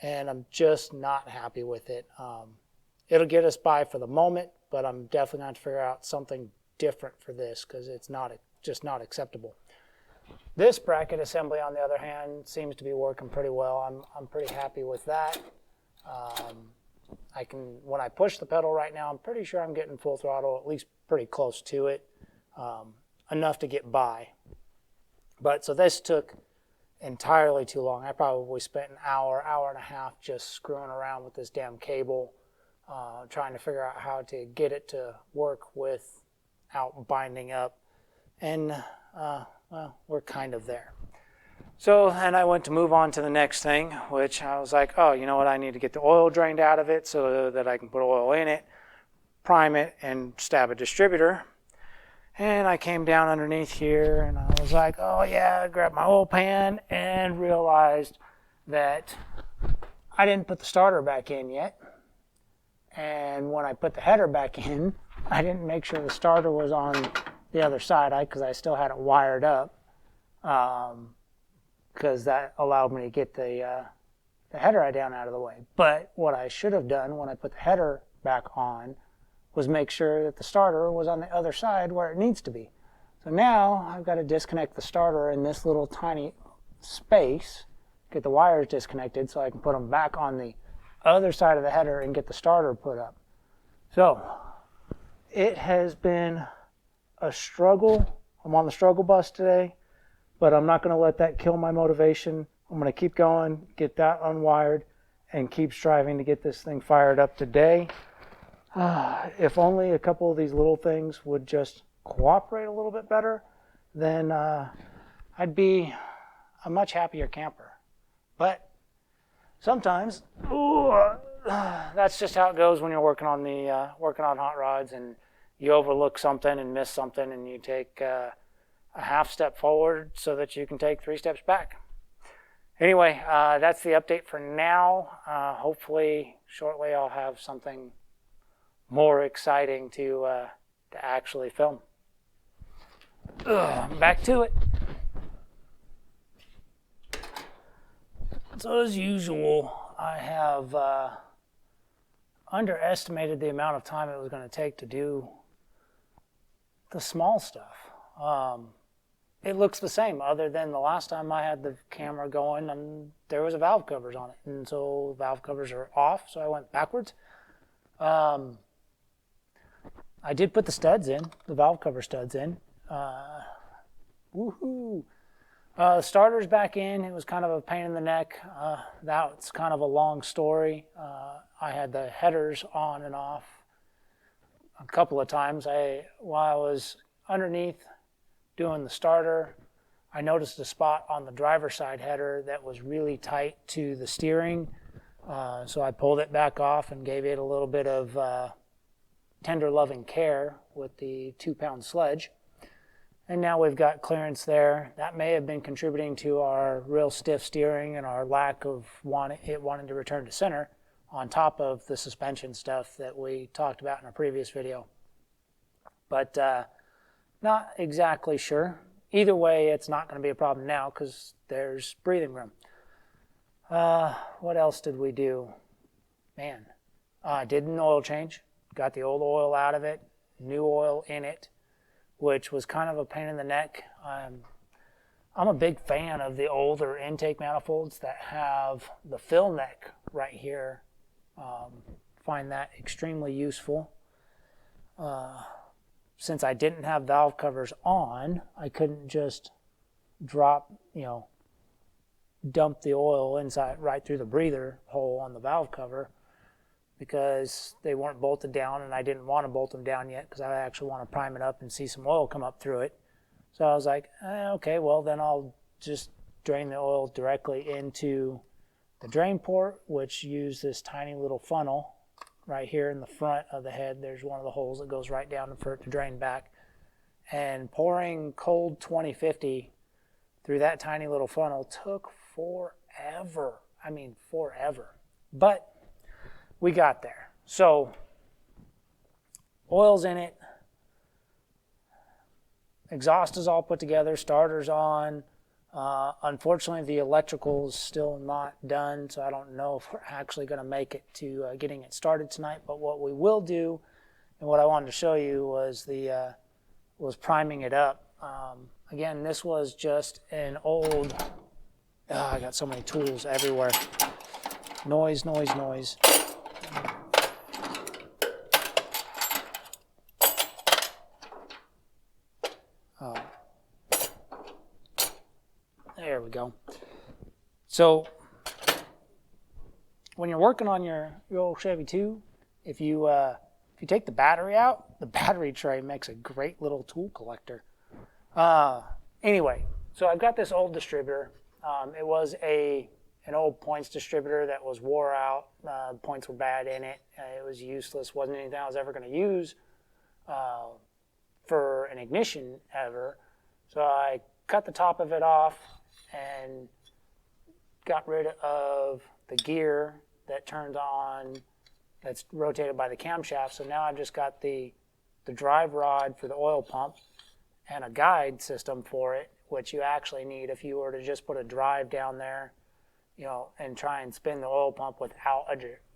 and I'm just not happy with it. It'll get us by for the moment, but I'm definitely going to figure out something different for this because it's just not acceptable. This bracket assembly, on the other hand, seems to be working pretty well. I'm pretty happy with that. When I push the pedal right now, I'm pretty sure I'm getting full throttle, at least pretty close to it, enough to get by. But so this took entirely too long. I probably spent an hour, hour and a half just screwing around with this damn cable, trying to figure out how to get it to work without binding up. And well, we're kind of there. So, and I went to move on to the next thing, which I was like, oh, you know what, I need to get the oil drained out of it so that I can put oil in it, prime it, and stab a distributor. And I came down underneath here, and I was like, oh yeah, I grabbed my oil pan and realized that I didn't put the starter back in yet. And when I put the header back in, I didn't make sure the starter was on the other side, because I still had it wired up, because that allowed me to get the header down out of the way. But what I should have done when I put the header back on was make sure that the starter was on the other side where it needs to be. So now I've got to disconnect the starter in this little tiny space, get the wires disconnected so I can put them back on the other side of the header and get the starter put up. So it has been a struggle. I'm on the struggle bus today, but I'm not going to let that kill my motivation. I'm going to keep going, get that unwired, and keep striving to get this thing fired up today. If only a couple of these little things would just cooperate a little bit better, then I'd be a much happier camper. But sometimes, that's just how it goes when you're working on hot rods, and you overlook something and miss something, and you take a half step forward so that you can take 3 steps back. Anyway, that's the update for now. Hopefully, shortly I'll have something more exciting to actually film. Back to it. So as usual, I have underestimated the amount of time it was going to take to do the small stuff. It looks the same, other than the last time I had the camera going and there was a valve covers on it, and so valve covers are off, so I went backwards. I did put the studs in, the valve cover studs in. Woohoo! The starter's back in. It was kind of a pain in the neck. That's kind of a long story. I had the headers on and off a couple of times. While I was underneath doing the starter, I noticed a spot on the driver's side header that was really tight to the steering. So I pulled it back off and gave it a little bit of tender loving care with the 2-pound sledge. And now we've got clearance there. That may have been contributing to our real stiff steering and our lack of wanting to return to center, on top of the suspension stuff that we talked about in a previous video. But not exactly sure. Either way, it's not going to be a problem now because there's breathing room. What else did we do? Man, I did an oil change. Got the old oil out of it, new oil in it, which was kind of a pain in the neck. I'm a big fan of the older intake manifolds that have the fill neck right here. Find that extremely useful. Since I didn't have valve covers on, I couldn't just dump the oil inside right through the breather hole on the valve cover, because they weren't bolted down, and I didn't want to bolt them down yet because I actually want to prime it up and see some oil come up through it. So I was like, okay, well then I'll just drain the oil directly into the drain port, which used this tiny little funnel right here in the front of the head. There's one of the holes that goes right down for it to drain back. And pouring cold 2050 through that tiny little funnel took forever. I mean, forever. But we got there. So oil's in it. Exhaust is all put together. Starter's on. Unfortunately, the electrical is still not done, so I don't know if we're actually going to make it to getting it started tonight. But what we will do, and what I wanted to show you, was priming it up. again, this was just an old, I got so many tools everywhere. Noise, noise, noise. Oh. There we go. So when you're working on your old Chevy II, if you take the battery out, the battery tray makes a great little tool collector. Anyway, so I've got this old distributor. It was an old points distributor that was wore out. The points were bad in it. It was useless. Wasn't anything I was ever going to use for an ignition ever. So I cut the top of it off and got rid of the gear that turns on, that's rotated by the camshaft. So now I've just got the drive rod for the oil pump and a guide system for it, which you actually need if you were to just put a drive down there, you know, and try and spin the oil pump without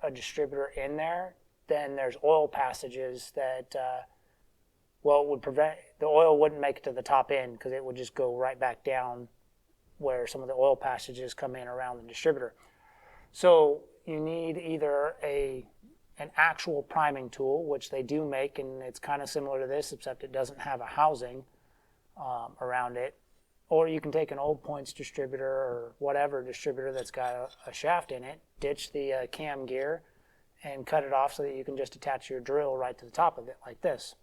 a distributor in there. Then there's oil passages that, well, would prevent, the oil wouldn't make it to the top end because it would just go right back down where some of the oil passages come in around the distributor. So you need either an actual priming tool, which they do make, and it's kind of similar to this, except it doesn't have a housing around it. Or you can take an old points distributor or whatever distributor that's got a shaft in it, ditch the cam gear, and cut it off so that you can just attach your drill right to the top of it like this.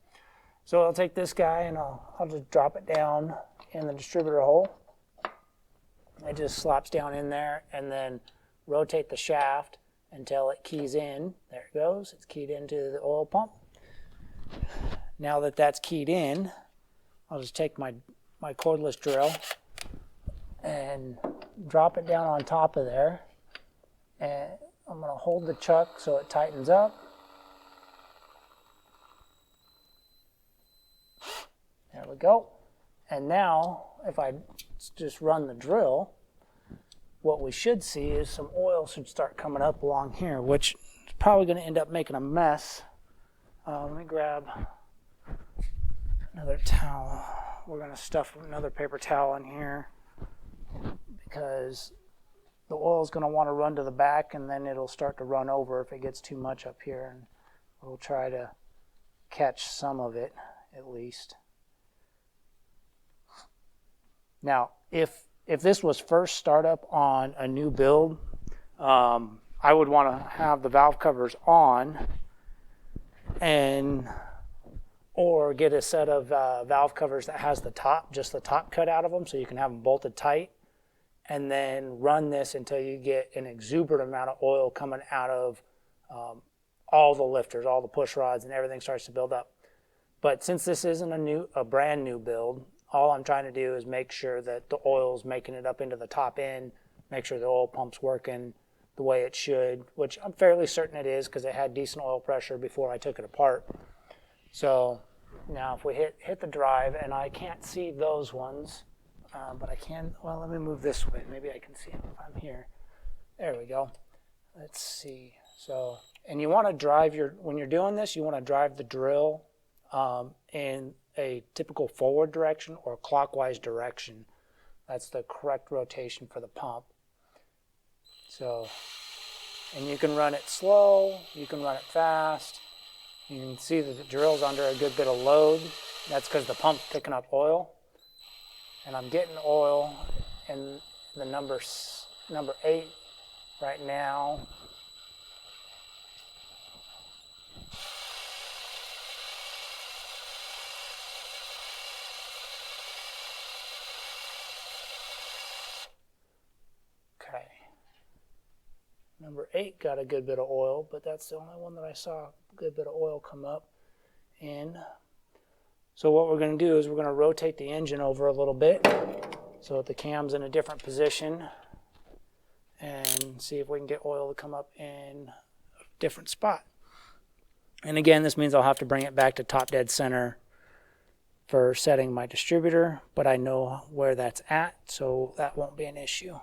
So I'll take this guy and I'll just drop it down in the distributor hole. It just slops down in there, and then rotate the shaft until it keys in. There it goes. It's keyed into the oil pump. Now that that's keyed in, I'll just take my cordless drill and drop it down on top of there. And I'm going to hold the chuck so it tightens up. There we go. And now, if I just run the drill, what we should see is some oil should start coming up along here, which is probably going to end up making a mess. Let me grab another towel. We're going to stuff another paper towel in here because the oil is going to want to run to the back, and then it'll start to run over if it gets too much up here. And we'll try to catch some of it at least. Now, if this was first startup on a new build, I would want to have the valve covers on, or get a set of valve covers that has just the top cut out of them, so you can have them bolted tight, and then run this until you get an exuberant amount of oil coming out of all the lifters, all the push rods, and everything starts to build up. But since this isn't a brand new build, all I'm trying to do is make sure that the oil's making it up into the top end, make sure the oil pump's working the way it should, which I'm fairly certain it is because it had decent oil pressure before I took it apart. So now if we hit the drive, and I can't see those ones, but I can, well, let me move this way. Maybe I can see them if I'm here. There we go. Let's see. So, and you want to drive when you're doing this, you want to drive the drill in a typical forward direction or clockwise direction. That's the correct rotation for the pump. So, and you can run it slow, you can run it fast. You can see that the drill's under a good bit of load. That's because the pump's picking up oil. And I'm getting oil in the number 8 right now. Okay. Number 8 got a good bit of oil, but that's the only one that I saw a good bit of oil come up in. So what we're going to do is we're going to rotate the engine over a little bit so that the cam's in a different position, and see if we can get oil to come up in a different spot. And again, this means I'll have to bring it back to top dead center for setting my distributor, but I know where that's at, so that won't be an issue.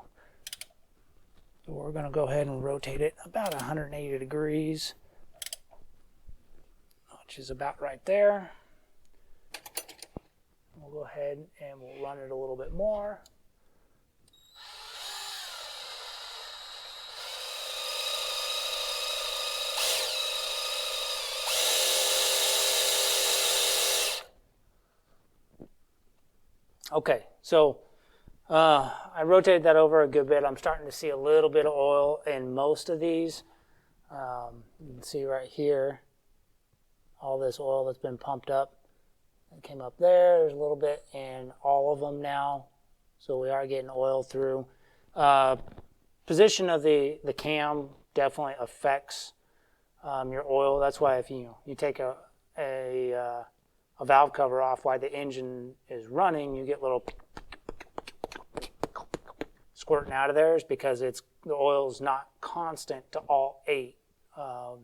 So we're going to go ahead and rotate it about 180 degrees, which is about right there. we'll go ahead and we'll run it a little bit more. Okay, so I rotated that over a good bit. I'm starting to see a little bit of oil in most of these. You can see right here, all this oil that's been pumped up. It came up there, there's a little bit in all of them now. So we are getting oil through. Position of the cam definitely affects your oil. That's why if you take a valve cover off while the engine is running, you get little squirting out of there, is because the oil is not constant to all 8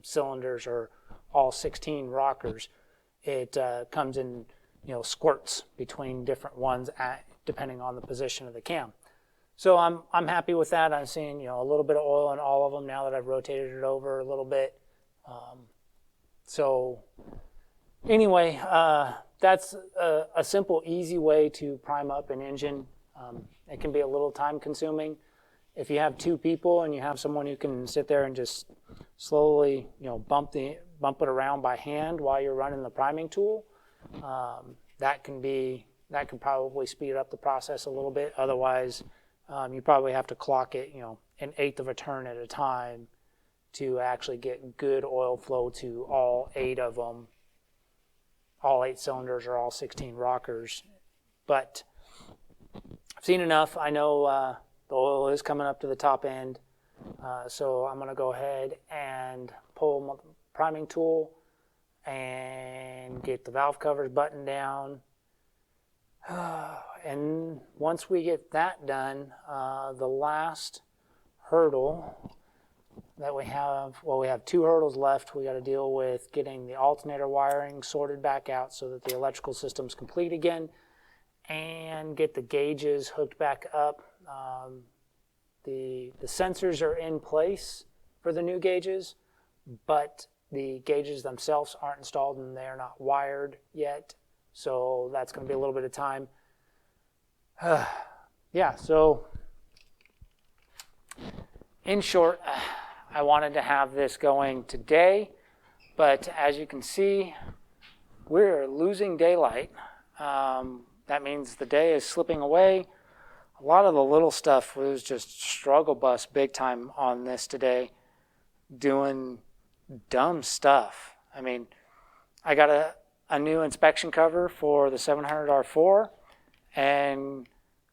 cylinders or all 16 rockers. It comes in squirts between different ones depending on the position of the cam. So I'm happy with that. I'm seeing a little bit of oil in all of them now that I've rotated it over a little bit. So anyway, that's a simple, easy way to prime up an engine. It can be a little time consuming. If you have 2 people and you have someone who can sit there and just slowly bump it around by hand while you're running the priming tool, that can probably speed up the process a little bit. Otherwise, you probably have to clock it 1/8 of a turn at a time to actually get good oil flow to all 8 of them, all 8 cylinders or all 16 rockers. But I've seen enough. I know the oil is coming up to the top end. So I'm going to go ahead and pull my priming tool and get the valve covers buttoned down. And once we get that done, the last hurdle that we have, we have 2 hurdles left. We got to deal with getting the alternator wiring sorted back out so that the electrical system's complete again, and get the gauges hooked back up. The sensors are in place for the new gauges, but the gauges themselves aren't installed and they're not wired yet. So that's going to be a little bit of time. Yeah, so in short, I wanted to have this going today, but as you can see, we're losing daylight. That means the day is slipping away. A lot of the little stuff was just struggle bus big time on this today, doing dumb stuff. I mean, I got a new inspection cover for the 700R4, and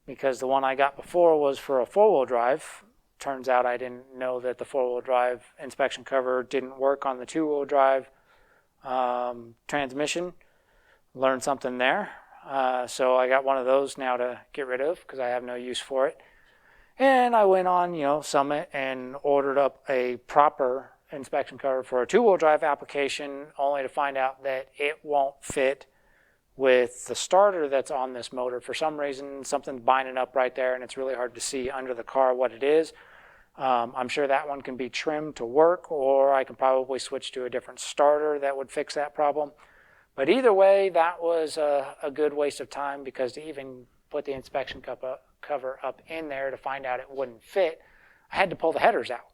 because the one I got before was for a 4-wheel drive, turns out I didn't know that the 4-wheel drive inspection cover didn't work on the 2-wheel drive transmission. Learned something there. So I got one of those now to get rid of because I have no use for it. And I went on, Summit and ordered up a proper inspection cover for a 2-wheel drive application, only to find out that it won't fit with the starter that's on this motor. For some reason, something's binding up right there, and it's really hard to see under the car what it is. I'm sure that one can be trimmed to work, or I can probably switch to a different starter that would fix that problem. But either way, that was a good waste of time, because to even put the inspection cover up in there to find out it wouldn't fit, I had to pull the headers out.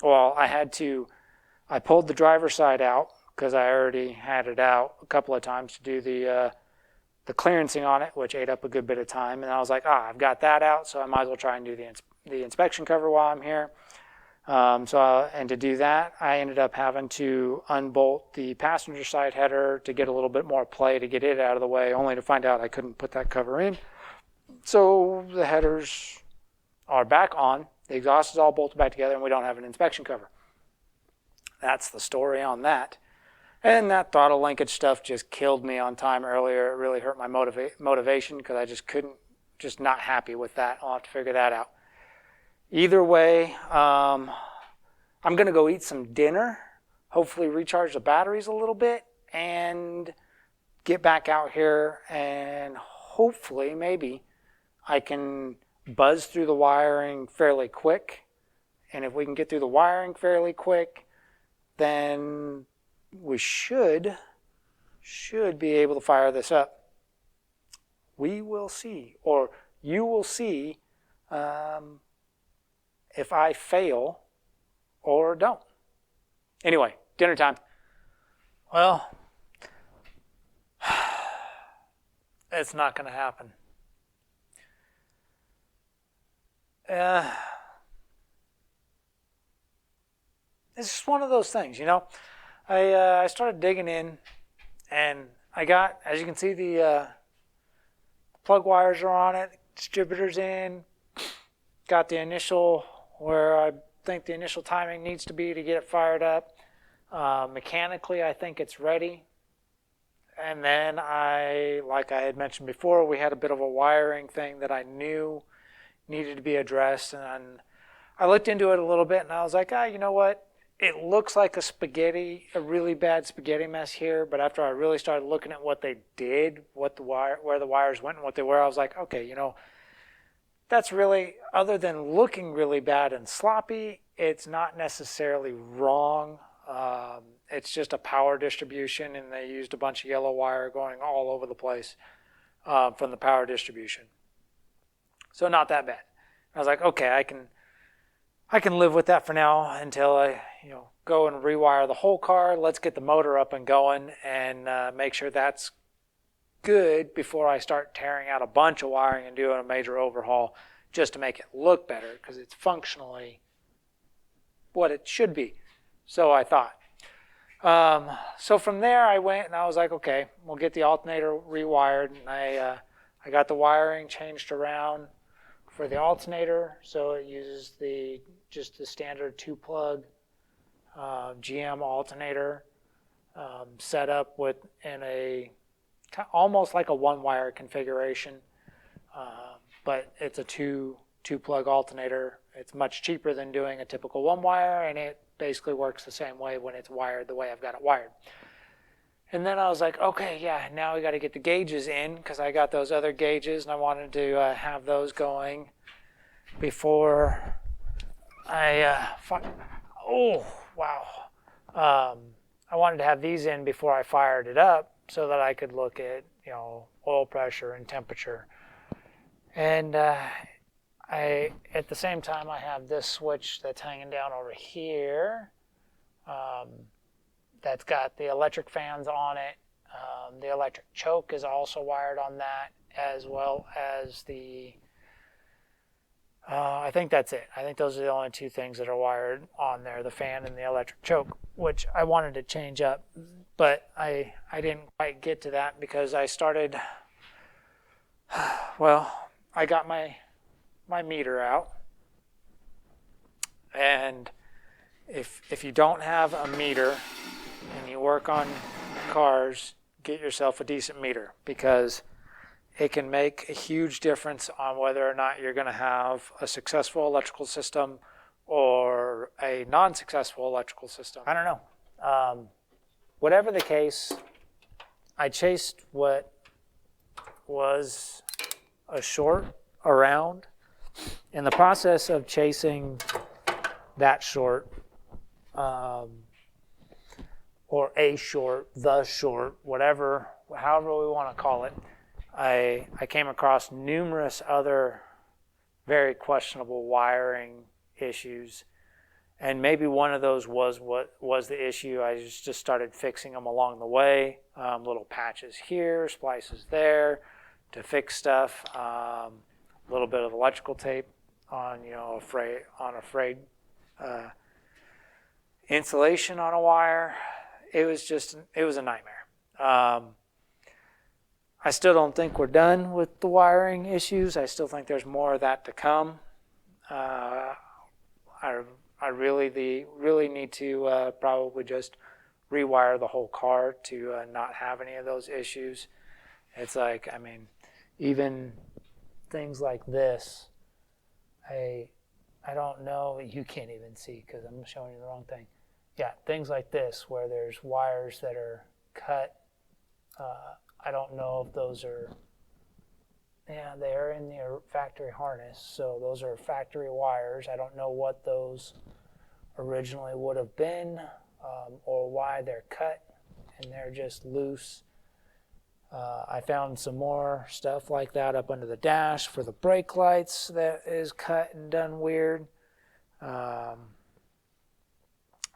Well, I pulled the driver's side out because I already had it out a couple of times to do the clearancing on it, which ate up a good bit of time. And I was like, I've got that out, so I might as well try and do the inspection cover while I'm here. And to do that, I ended up having to unbolt the passenger side header to get a little bit more play to get it out of the way, only to find out I couldn't put that cover in. So the headers are back on. The exhaust is all bolted back together, and we don't have an inspection cover. That's the story on that. And that throttle linkage stuff just killed me on time earlier. It really hurt my motivation because I just not happy with that. I'll have to figure that out. Either way, I'm going to go eat some dinner, hopefully recharge the batteries a little bit, and get back out here, and hopefully, maybe, I can buzz through the wiring fairly quick. And if we can get through the wiring fairly quick, then we should be able to fire this up. we will see, or you will see if I fail or don't. Anyway, dinner time. Well, it's not going to happen. It's just one of those things, you know. I started digging in, and I got, as you can see, the plug wires are on it, distributors in, got the initial, where I think the initial timing needs to be to get it fired up. Mechanically, I think it's ready. And then like I had mentioned before, we had a bit of a wiring thing that I knew needed to be addressed. And I looked into it a little bit, and I was like, you know what? It looks like a really bad spaghetti mess here. But after I really started looking at what they did, where the wires went and what they were, I was like, okay, you know, that's really, other than looking really bad and sloppy, it's not necessarily wrong. It's just a power distribution, and they used a bunch of yellow wire going all over the place from the power distribution. So not that bad. I was like, okay, I can live with that for now until I, you know, go and rewire the whole car. Let's get the motor up and going and make sure that's good before I start tearing out a bunch of wiring and doing a major overhaul just to make it look better, because it's functionally what it should be. So I thought. So from there I went and I was like, okay, we'll get the alternator rewired. And I got the wiring changed around for the alternator, so it uses just the standard 2-plug GM alternator set up in a almost like a 1-wire configuration, but it's a 2-plug alternator. It's much cheaper than doing a typical 1-wire, and it basically works the same way when it's wired the way I've got it wired. And then I was like, okay, yeah, now we got to get the gauges in, because I got those other gauges and I wanted to have those going before I oh, wow. I wanted to have these in before I fired it up so that I could look at, you know, oil pressure and temperature. And at the same time, I have this switch that's hanging down over here. That's got the electric fans on it. The electric choke is also wired on that, as well as the, I think that's it. I think those are the only two things that are wired on there, the fan and the electric choke, which I wanted to change up. But I didn't quite get to that because I started, well, I got my meter out. And if you don't have a meter and you work on cars, get yourself a decent meter, because it can make a huge difference on whether or not you're going to have a successful electrical system or a non-successful electrical system. I don't know. Whatever the case, I chased what was a short around. In the process of chasing that short, or a short, the short, whatever, however we want to call it, I came across numerous other very questionable wiring issues, and maybe one of those was what was the issue. I just started fixing them along the way, little patches here, splices there to fix stuff, a little bit of electrical tape on, you know, a frayed insulation on a wire. It was a nightmare. I still don't think we're done with the wiring issues. I still think there's more of that to come. I really need to probably just rewire the whole car to not have any of those issues. It's like, I mean, even things like this, I don't know, you can't even see because I'm showing you the wrong thing. Yeah, things like this where there's wires that are cut. I don't know if those are, yeah, they are in the factory harness, so those are factory wires. I don't know what those originally would have been, or why they're cut and they're just loose. I found some more stuff like that up under the dash for the brake lights that is cut and done weird.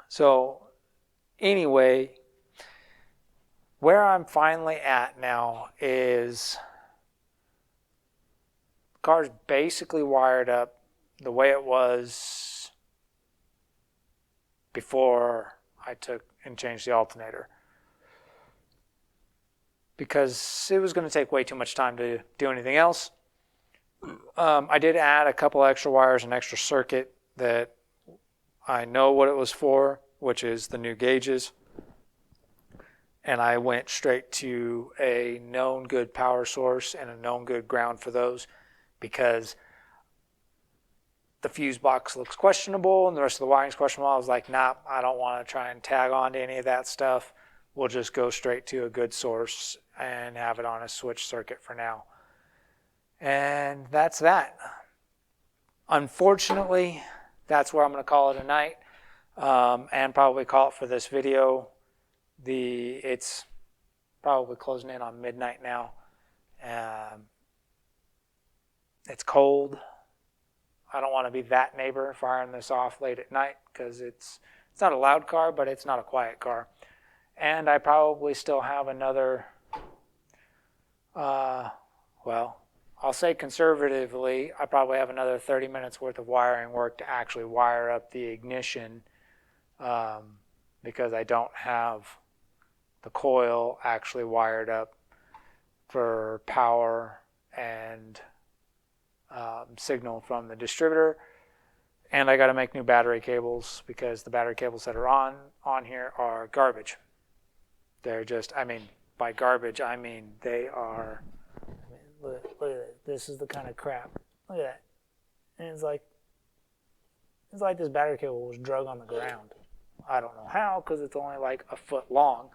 So anyway, where I'm finally at now is the car's basically wired up the way it was before I took and changed the alternator, because it was going to take way too much time to do anything else. I did add a couple extra wires and extra circuit that I know what it was for, which is the new gauges. And I went straight to a known good power source and a known good ground for those, because the fuse box looks questionable and the rest of the wiring's questionable. I was like, nah, I don't want to try and tag on to any of that stuff. We'll just go straight to a good source and have it on a switch circuit for now. And that's that. Unfortunately, that's where I'm going to call it a night, and probably call it for this video. It's probably closing in on midnight now. It's cold. I don't want to be that neighbor firing this off late at night, because it's not a loud car, but it's not a quiet car. And I probably still have another, well, I'll say conservatively, I probably have another 30 minutes worth of wiring work to actually wire up the ignition, because I don't have the coil actually wired up for power and signal from the distributor. And I got to make new battery cables, because the battery cables that are on here are garbage. They're just, I mean, by garbage, I mean they are, look at that. This is the kind of crap. Look at that. And it's like this battery cable was drug on the ground. I don't know how, because it's only like a foot long.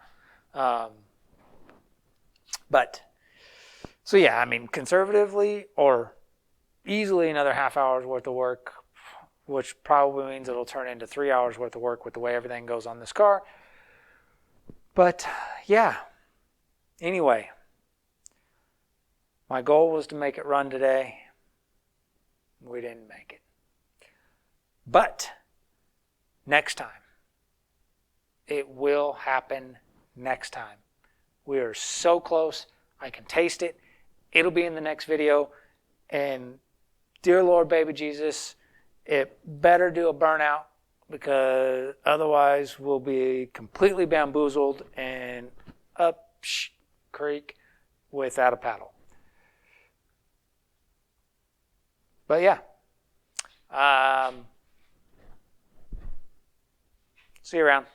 But, so yeah, I mean, conservatively, or easily another half hour's worth of work, which probably means it'll turn into 3 hours worth of work with the way everything goes on this car. But yeah, anyway, my goal was to make it run today. We didn't make it. But next time, it will happen next time. We are so close. I can taste it. It'll be in the next video. And dear Lord, baby Jesus, it better do a burnout, because otherwise we'll be completely bamboozled and up creek without a paddle. But yeah, see you around.